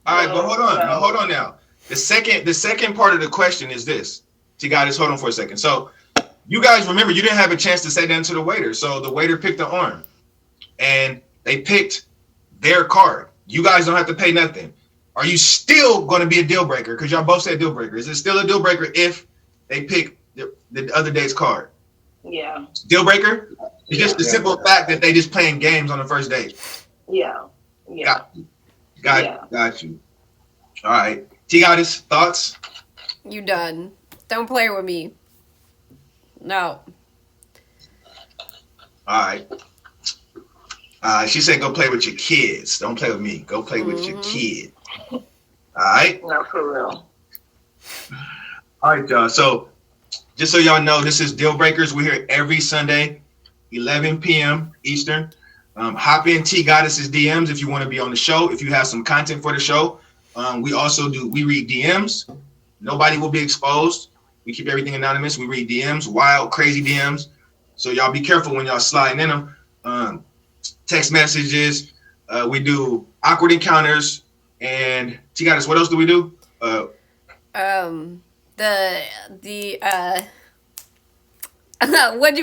All right, but hold on, hold on now. The second part of the question is this. See, guys, hold on for a second. So, you guys remember you didn't have a chance to say that to the waiter. So the waiter picked the arm, and they picked their card. You guys don't have to pay nothing. Are you still going to be a deal breaker? Because y'all both said deal breaker. Is it still a deal breaker if they pick the other day's card? Yeah. Deal breaker? It's just the simple fact that they just playing games on the first date. Yeah. Yeah. Got you. All right. T-Goddess, thoughts? You done. Don't play with me. No. All right. She said go play with your kids. Don't play with me. Go play with your kid. All right? No, for real. All right, y'all. So just so y'all know, this is Dealbreakers. We're here every Sunday, 11 p.m. Eastern. Hop in T-Goddess's DMs if you want to be on the show, if you have some content for the show. We read DMs. Nobody will be exposed. We keep everything anonymous. We read DMs, wild, crazy DMs. So y'all be careful when y'all sliding in them. Text messages. We do awkward encounters. And T-Goddess, what else do we do? Would you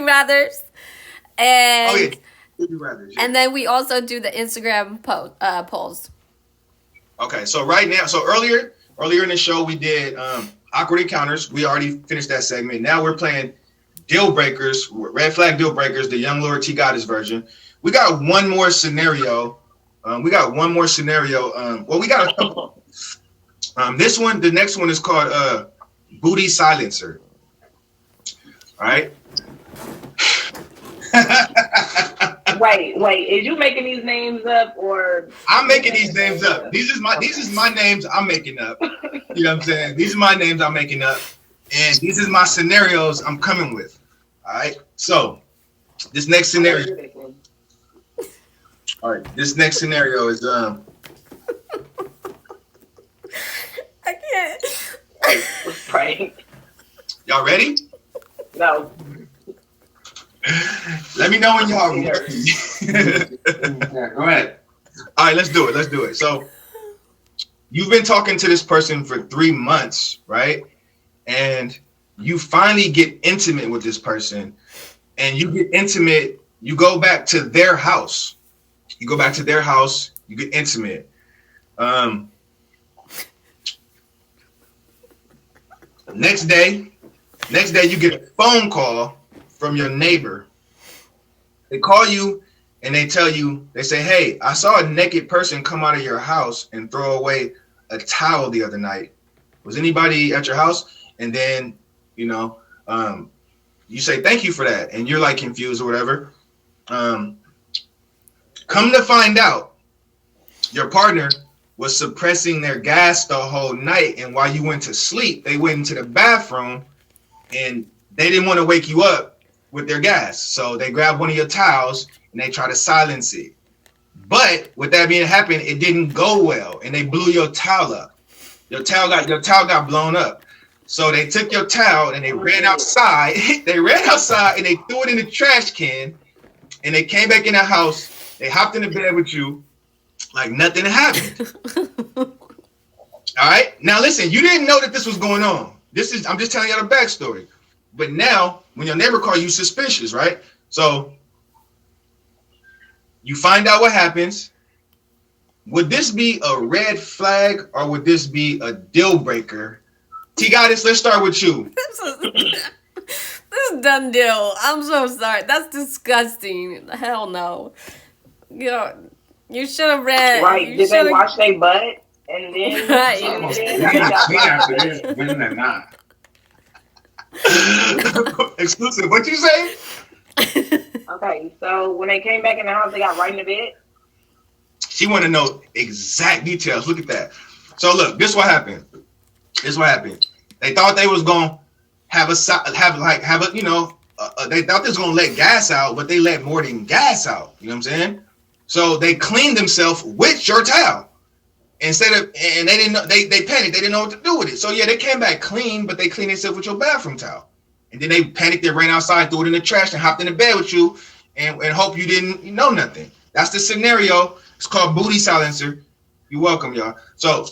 rathers? And Would you rather? Yeah. And then we also do the Instagram polls. Okay, so earlier in the show we did awkward encounters. We already finished that segment. Now we're playing deal breakers, red flag deal breakers, the Young Lord T-Goddess version. We got one more scenario. Well, we got a couple. The next one is called Booty Silencer. All right. Wait, is you making these names up or? I'm making these names up. These is my names I'm making up. You know what I'm saying? These are my names I'm making up. And these is my scenarios I'm coming with. All right. So this next scenario. All right. This next scenario is I can't. Right. Y'all ready? No. Let me know when y'all ready. Yeah, go ahead. All right, let's do it. So you've been talking to this person for 3 months, right? And you finally get intimate with this person, and you get intimate. You go back to their house. You get intimate. Next day, you get a phone call from your neighbor. They call you and they say, hey, I saw a naked person come out of your house and throw away a towel the other night. Was anybody at your house? And then, you say, thank you for that. And you're like confused or whatever. Come to find out, your partner was suppressing their gas the whole night. And while you went to sleep, they went into the bathroom and they didn't want to wake you up with their gas. So they grabbed one of your towels and they try to silence it. But with that being happened, it didn't go well and they blew your towel up. Your towel got blown up. So they took your towel and they ran outside. They ran outside and they threw it in the trash can and they came back in the house. They hopped in the bed with you like nothing happened. All right. Now listen, you didn't know that this was going on. I'm just telling you the backstory. But now, when your neighbor calls you, suspicious, right? So you find out what happens. Would this be a red flag or would this be a deal breaker? T-Goddess, let's start with you. This is done deal. I'm so sorry. That's disgusting. Hell no. You should have read. Right? Did they wash their butt and then? Women are not. Exclusive. What you say? Okay, so when they came back in the house, they got right in the bed. She want to know exact details. Look at that. So look, this what happened. They thought they was gonna have a they thought they was gonna let gas out, but they let more than gas out. You know what I'm saying? So they cleaned themselves with your towel instead of, and they didn't know, they panicked. They didn't know what to do with it. So yeah, they came back clean, but they cleaned themselves with your bathroom towel. And then they panicked. They ran outside, threw it in the trash, and hopped in the bed with you, and hope you didn't know nothing. That's the scenario. It's called booty silencer. You're welcome, y'all. So.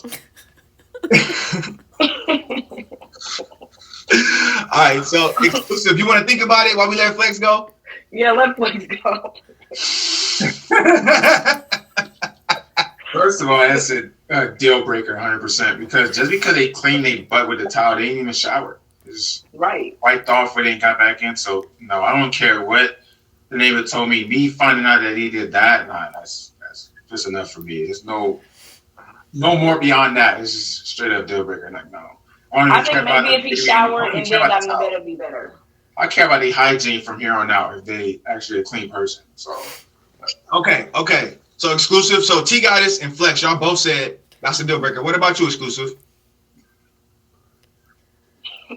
All right, so exclusive. You want to think about it while we let Flex go? Yeah, let Flex go. First of all, that's a deal breaker, 100%. Because just because they clean their butt with the towel, they ain't even shower. It's right. Wiped off when they got back in. So no, I don't care what the neighbor told me. Me finding out that he did that, nah, that's just enough for me. There's no more beyond that. It's just straight up deal breaker. Like no. I think maybe if he showered and then got in the bed, it'd be better. I care about the hygiene from here on out if they actually a clean person. So okay. So exclusive. So T Goddess and Flex, y'all both said that's a deal breaker. What about you, exclusive?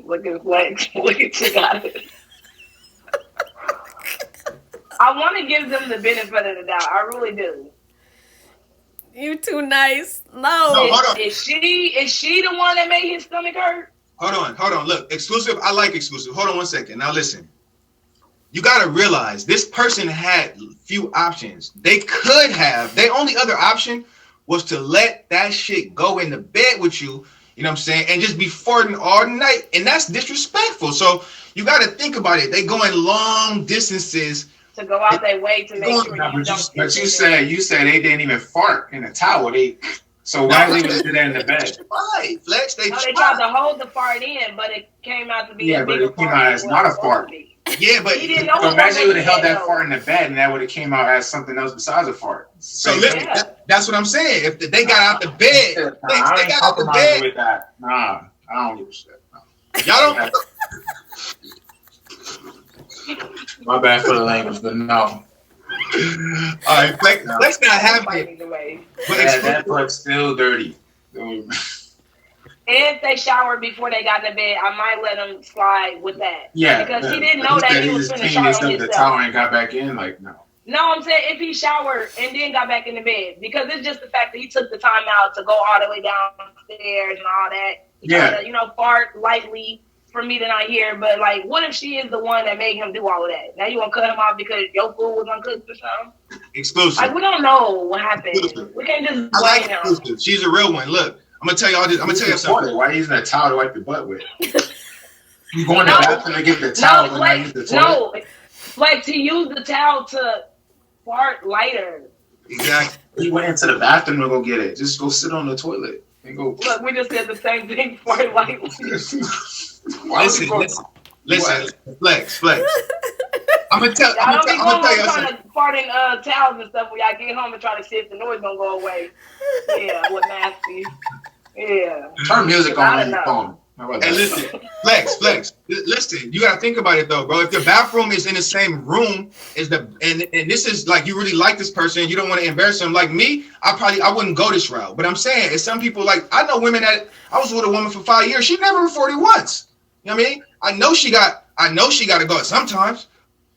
Look at Flex. Look at T Goddess. I want to give them the benefit of the doubt. I really do. You too nice. No, hold on. Is she the one that made his stomach hurt? Hold on. Look, exclusive. I like exclusive. Hold on 1 second. Now listen. You got to realize this person had few options. They could have. Their only other option was to let that shit go in the bed with you. You know what I'm saying? And just be farting all night. And that's disrespectful. So you got to think about it. They going long distances. To go out their way to make sure you don't. But you said they didn't even fart in the towel. So why leave it to that in the bed? Right, Flex. They tried to hold the fart in, but it came out to be a bigger fart. Yeah, but it came out as not a fart. Yeah, but he didn't know. So imagine you would have held that fart in the bed, and that would have came out as something else besides a fart. So that's what I'm saying. If they got out the bed, they got out the bed. With that. Nah, I don't give a shit. No. Y'all don't. My bad for the language, but no. All right, Flex not happy. But that part's still dirty. If they showered before they got in the bed, I might let them slide with that. Yeah, because he didn't know that he was going to shower himself. The towel and got back in, like no. No, I'm saying if he showered and then got back in the bed, because it's just the fact that he took the time out to go all the way downstairs and all that. Yeah, to, fart lightly for me to not hear. But like, what if she is the one that made him do all of that? Now you want to cut him off because your food was uncooked or something? Exclusive. Like, we don't know what happened. Exclusive. We can't just blame him. Exclusive. She's a real one. Look. I'm gonna tell y'all this. I'm gonna tell you something. Why are you using a towel to wipe your butt with? You going to the bathroom to get the towel and not use the toilet? No, like to use the towel to fart lighter. Exactly. He went into the bathroom to go get it. Just go sit on the toilet and go. Look, we just did the same thing. Fart lightly. Listen. Flex. I'm gonna tell you. Trying to fart in towels and stuff when y'all get home and try to see if the noise gonna go away. Yeah, what nasty. Yeah. Turn music on your phone. And listen, Flex. Listen, you gotta think about it though, bro. If the bathroom is in the same room as and this is like you really like this person, you don't want to embarrass them. Like me, I wouldn't go this route. But I'm saying, it's some people like I know women that I was with a woman for 5 years. She never reported once. You know what I mean? I know she got to go sometimes.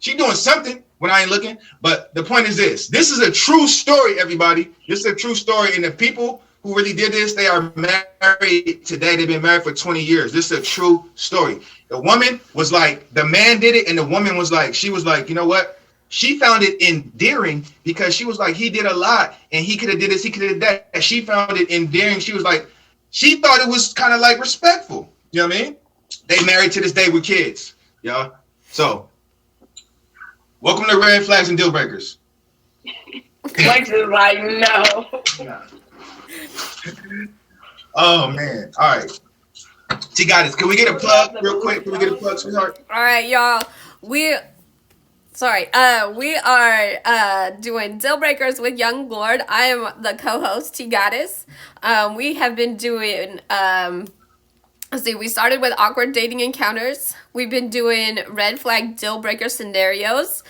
She doing something when I ain't looking. But the point is this. This is a true story, everybody. This is a true story. And the people who really did this, they are married today. They've been married for 20 years. This is a true story. The woman was like, the man did it. And the woman was like, she was like, you know what? She found it endearing because she was like, he did a lot. And he could have did this. He could have did that. And she found it endearing. She was like, she thought it was kind of like respectful. You know what I mean? They married to this day with kids. Y'all. So. Welcome to Red Flags and Deal Breakers. Flex is like, no. Oh, man. All right. T got it. Can we get a plug real quick? Can we get a plug, sweetheart? All right, y'all. We are doing Deal Breakers with Young Lord. I am the co-host, T Goddess. We have been doing... we started with awkward dating encounters. We've been doing red flag deal breaker scenarios.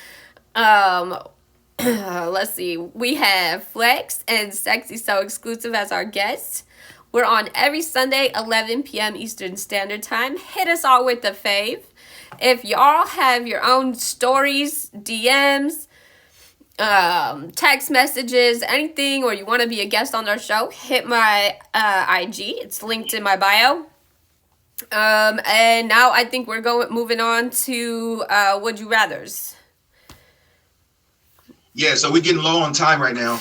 Let's see. We have Flex and Sexy So Exclusive as our guests. We're on every Sunday, 11 p.m. Eastern Standard Time. Hit us all with the fave. If y'all have your own stories, DMs, text messages, anything, or you want to be a guest on our show, hit my IG. It's linked in my bio. And now I think we're moving on to Would You Rathers. Yeah, so we're getting low on time right now.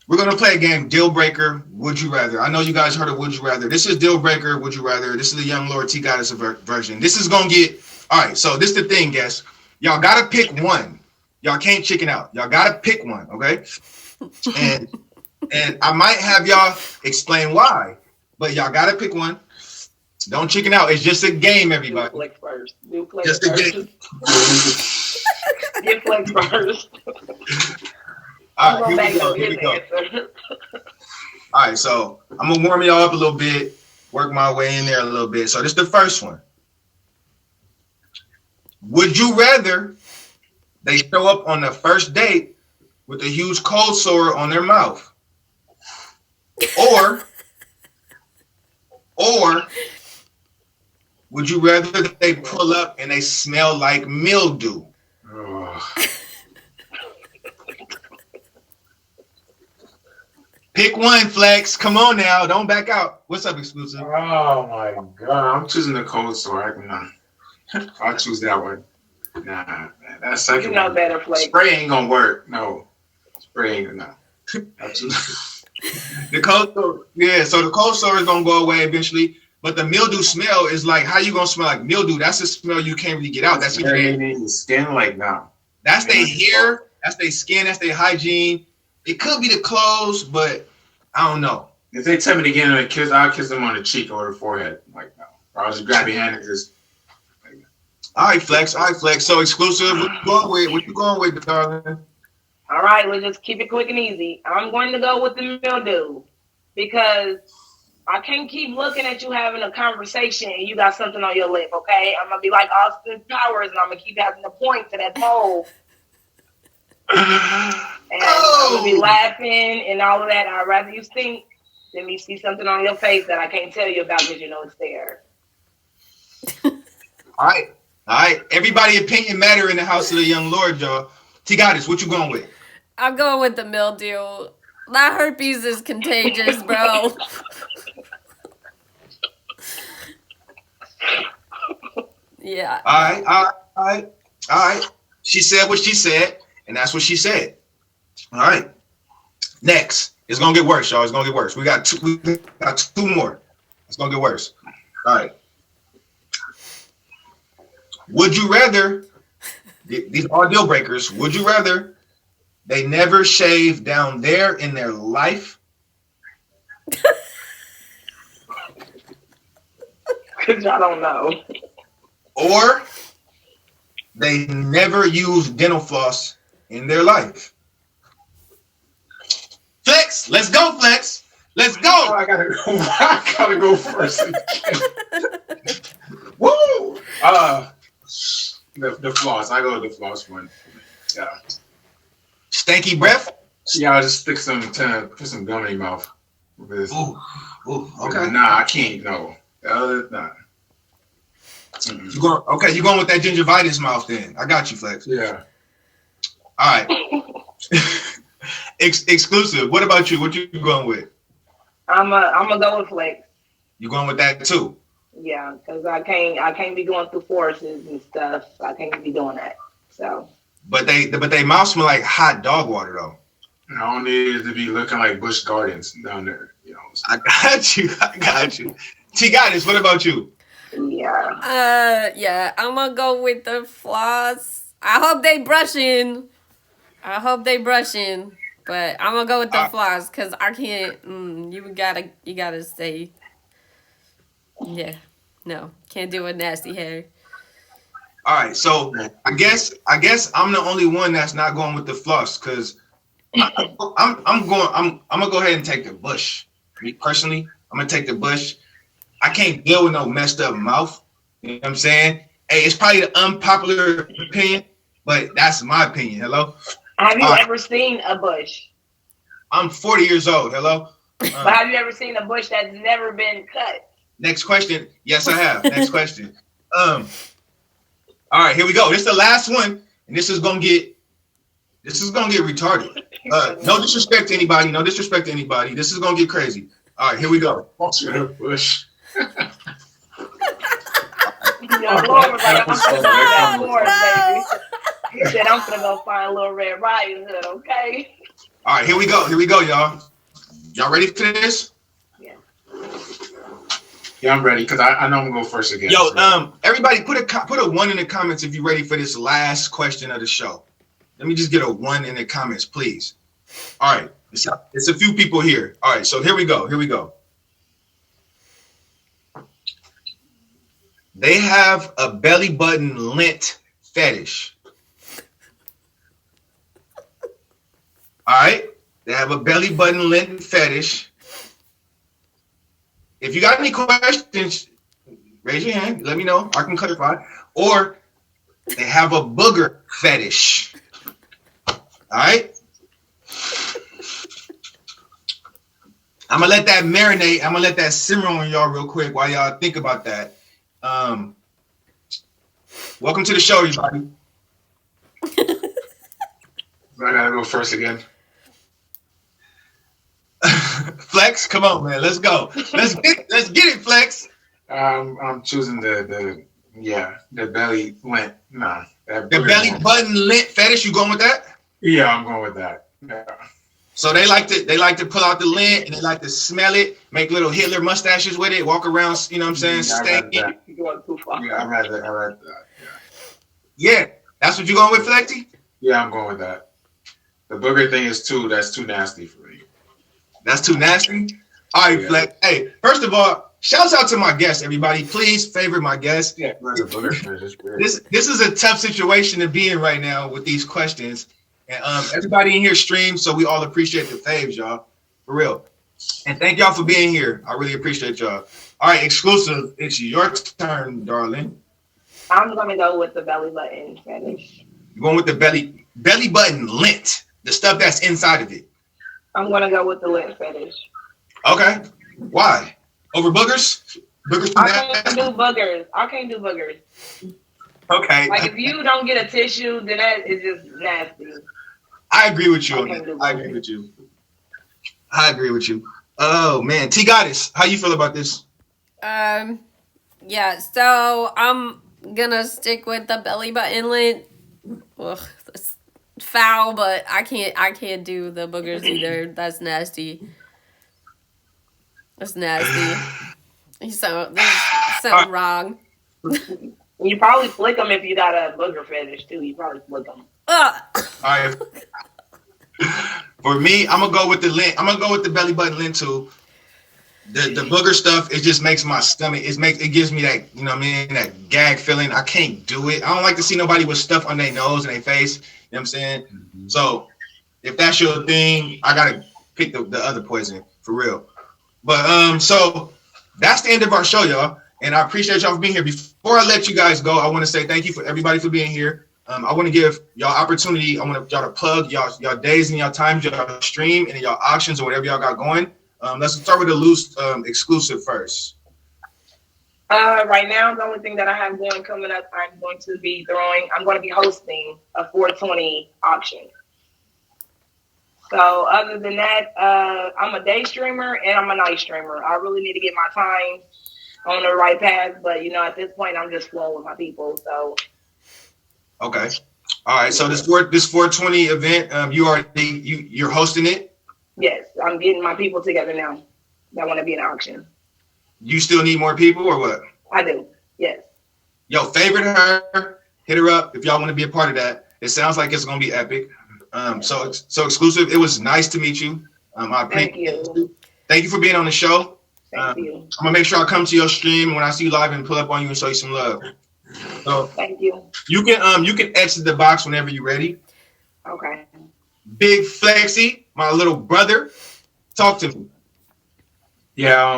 We're going to play a game, Dealbreaker, Would You Rather. I know you guys heard of Would You Rather. This is Dealbreaker, Would You Rather. This is the Young Lord T Goddess version. This is going to get, all right, so this is the thing, guys. Y'all got to pick one. Y'all can't chicken out. Y'all got to pick one, okay? And I might have y'all explain why, but y'all got to pick one. Don't chicken out. It's just a game, everybody. Do flex first. Do flex Just a first. game. Get flex first. All right, here we go. All right, so I'm going to warm y'all up a little bit, work my way in there a little bit. So this is the first one. Would you rather they show up on the first date with a huge cold sore on their mouth? Or would you rather that they pull up and they smell like mildew? Oh. Pick one, Flex. Come on now. Don't back out. What's up, Exclusive? Oh my God. I'm choosing the cold sore. I'll choose that one. Nah, man. That second You know one. better, Flex. Spray ain't gonna work. No. Spray ain't gonna. I'll choose. The cold sore, yeah, so the cold sore is gonna go away eventually, but the mildew smell is like, how you gonna smell like mildew? That's a smell you can't really get out. That's your skin like now. That's their hair, that's their skin, that's their hygiene. It could be the clothes, but I don't know. If they tell me to get in a kiss, I'll kiss them on the cheek or the forehead. Like no. Or I'll just grab your hand and just All right, Flex. So Exclusive, what you going with? What you going with, darling? All right, let's just keep it quick and easy. I'm going to go with the mildew because I can't keep looking at you having a conversation and you got something on your lip, okay? I'm going to be like Austin Powers and I'm going to keep having to point to that mole. And I'm going to be laughing and all of that. I'd rather you stink than me see something on your face that I can't tell you about because you know it's there. All right. Everybody opinion matter in the house of the young Lord, y'all. T Goddess, what you going with? I'm going with the mildew. That herpes is contagious, bro. Yeah. All right. She said what she said, and that's what she said. All right. Next. It's gonna get worse, y'all. It's gonna get worse. We got two more. It's gonna get worse. All right. Would you rather, these are deal breakers, would you rather they never shave down there in their life? Because I don't know. Or they never use dental floss in their life? Flex, let's go, Flex. Let's go. Oh, I gotta go first. Woo! The floss. I go with the floss one. Yeah. Stanky breath? Yeah, I'll just put some gum in your mouth. Ooh, okay. Nah, I can't. No. Nah. You going with that gingivitis mouth then? I got you, Flex. Yeah. All right. Exclusive. What about you? What you going with? I'm gonna go with Flex. You going with that too? Yeah, because I can't be going through forests and stuff. I can't be doing that. So. But they mouth smell like hot dog water though. I don't need it to be looking like Busch Gardens down there. You know. I got you. T Goddess, what about you? Yeah. Yeah, I'm gonna go with the floss. I hope they brushing, but I'm gonna go with the floss because I can't. You gotta say. Yeah, no, can't do a nasty hair. All right, so I guess I'm the only one that's not going with the floss because I'm gonna go ahead and take the bush. Me personally, I'm gonna take the bush. I can't deal with no messed up mouth. You know what I'm saying? Hey, it's probably the unpopular opinion, but that's my opinion. Hello? Have you ever seen a bush? I'm 40 years old. Hello? But have you ever seen a bush that's never been cut? Next question. Yes, I have. Next question. All right, here we go. This is the last one, and this is gonna get retarded. No disrespect to anybody. No disrespect to anybody. This is gonna get crazy. All right, here we go. Bush. Lord was like, I'm finna go that horse, baby. He said, I'm finna go find Little Red Riding Hood, okay? All right, here we go. Here we go, y'all. Y'all ready for this? Yeah. Yeah, I'm ready because I know I'm gonna go first again. Yo, so. Everybody put a 1 in the comments if you're ready for this last question of the show. Let me just get a 1 in the comments, please. All right, it's a few people here. All right, so here we go. Here we go. They have a belly button lint fetish. All right, they have a belly button lint fetish. If you got any questions, raise your hand. Let me know. I can clarify. Or they have a booger fetish. All right. I'm gonna let that marinate. I'm gonna let that simmer on y'all real quick while y'all think about that. Welcome to the show, everybody. I gotta go first again. Flex, come on, man. Let's go. Let's get it, Flex. I'm choosing the belly lint. Nah, the belly button lint fetish. You going with that? Yeah, I'm going with that. Yeah. So they like to pull out the lint and they like to smell it, make little Hitler mustaches with it, walk around. You know what I'm saying? Yeah, You're going too far. I read that. Yeah, that's what you going with, Flexy? Yeah, I'm going with that. The booger thing is that's too nasty for me. That's too nasty? All right, yeah. Flex. Hey, first of all, shouts out to my guests, everybody. Please favorite my guests. Yeah, this is a tough situation to be in right now with these questions. And everybody in here streams, so we all appreciate the faves, y'all. For real. And thank y'all for being here. I really appreciate y'all. All right, exclusive. It's your turn, darling. I'm gonna go with the belly button fetish. You're going with the belly button lint, the stuff that's inside of it. I'm gonna go with the lint fetish. Okay. Why? Over boogers? Boogers? I can't do boogers. Okay. Like if you don't get a tissue, then that is just nasty. I agree with you on that. I agree with you. Oh man, T Goddess, how you feel about this? Yeah. So I'm gonna stick with the belly button lint. Ugh, that's foul, but I can't do the boogers either. That's nasty. That's nasty. There's something wrong. You probably flick them if you got a booger fetish too. You probably flick them. All right. For me, I'm gonna go with the lint. I'm gonna go with the belly button lint too. The booger stuff, it just makes my stomach. It gives me that, you know what I mean, that gag feeling. I can't do it. I don't like to see nobody with stuff on their nose and their face. You know what I'm saying? Mm-hmm. So if that's your thing, I gotta pick the other poison for real. But so that's the end of our show, y'all. And I appreciate y'all for being here. Before I let you guys go, I want to say thank you for everybody for being here. I want to give y'all opportunity. I want y'all to plug y'all days and y'all times, y'all stream and y'all auctions or whatever y'all got going. Let's start with the loose exclusive first. Right now, the only thing that I have coming up, I'm going to be hosting a 420 auction. So other than that, I'm a day streamer and I'm a night streamer. I really need to get my time on the right path, but at this point, I'm just flowing with my people. So. Okay. All right. So this 420 event, you're hosting it? Yes, I'm getting my people together now that want to be in auction. You still need more people or what? I do. Yes. Yo, favorite her, hit her up if y'all want to be a part of that. It sounds like it's gonna be epic. So exclusive. It was nice to meet you. Thank you. Thank you for being on the show. Thank you. I'm gonna make sure I come to your stream when I see you live and pull up on you and show you some love. So thank you. You can exit the box whenever you're ready. Okay. Big Flexy, my little brother, talk to me. Yeah,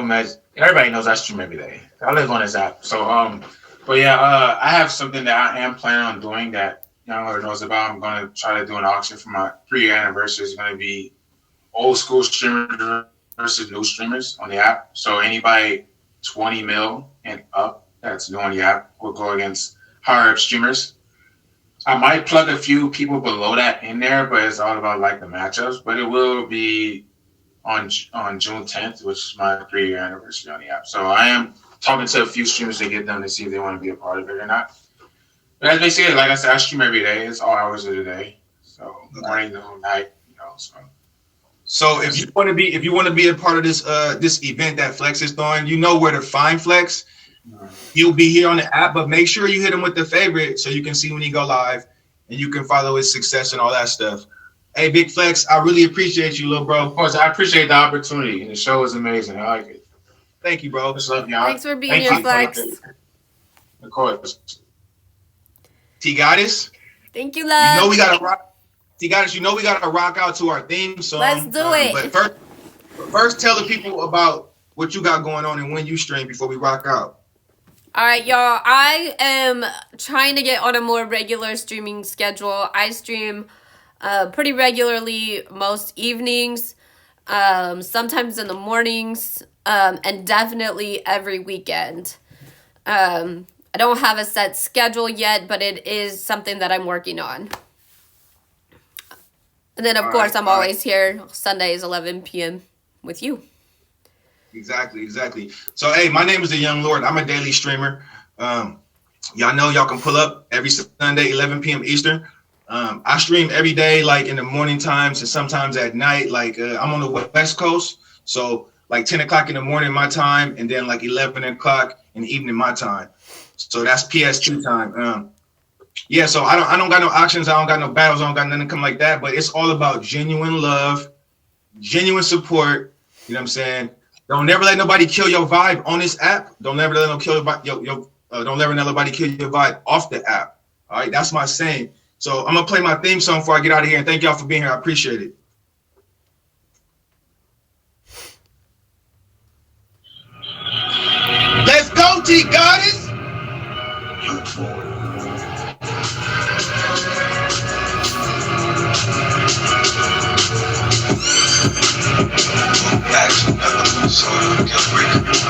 everybody knows I stream every day. I live on this app. So but yeah, I have something that I am planning on doing that no one knows about. I'm gonna try to do an auction for my 3-year anniversary. It's gonna be old school streamers versus new streamers on the app. So anybody 20 mil and up that's new on the app will go against higher up streamers. I might plug a few people below that in there, but it's all about like the matchups. But it will be on June 10th, which is my 3-year anniversary on the app. So I am talking to a few streamers to get them to see if they want to be a part of it or not. But as they say, like I said, I stream every day. It's all hours of the day. So morning, noon, night, So if you want to be a part of this event that Flex is throwing, you know where to find Flex. He'll be here on the app, but make sure you hit him with the favorite so you can see when he go live and you can follow his success and all that stuff. Hey, Big Flex, I really appreciate you, little bro. Of course, I appreciate the opportunity. The show is amazing. I like it. Thank you, bro. Just love y'all. Thanks for being here, Flex. Of course. T-Goddess. Thank you, love. You know we gotta rock. T-Goddess, you know we gotta rock out to our theme song. Let's do it. But first, tell the people about what you got going on and when you stream before we rock out. All right, y'all. I am trying to get on a more regular streaming schedule. I stream pretty regularly most evenings, sometimes in the mornings, and definitely every weekend. I don't have a set schedule yet, but it is something that I'm working on. And then, of course, I'm always here Sundays, 11 p.m. with you. Exactly. So, hey, my name is the Young Lord. I'm a daily streamer. Y'all know y'all can pull up every Sunday, 11 p.m. Eastern. I stream every day, like in the morning times and sometimes at night. Like I'm on the West Coast, so like 10 o'clock in the morning my time, and then like 11 o'clock in the evening my time. So that's PS2 time. Yeah, so I don't got no auctions, I don't got no battles, I don't got nothing come like that. But it's all about genuine love, genuine support. You know what I'm saying? Don't never let nobody kill your vibe on this app. Don't never let them kill don't never let nobody kill your vibe off the app. All right, that's my saying. So I'm gonna play my theme song before I get out of here, and thank y'all for being here. I appreciate it. Let's go, T-Goddess. Action, Dealbreakers.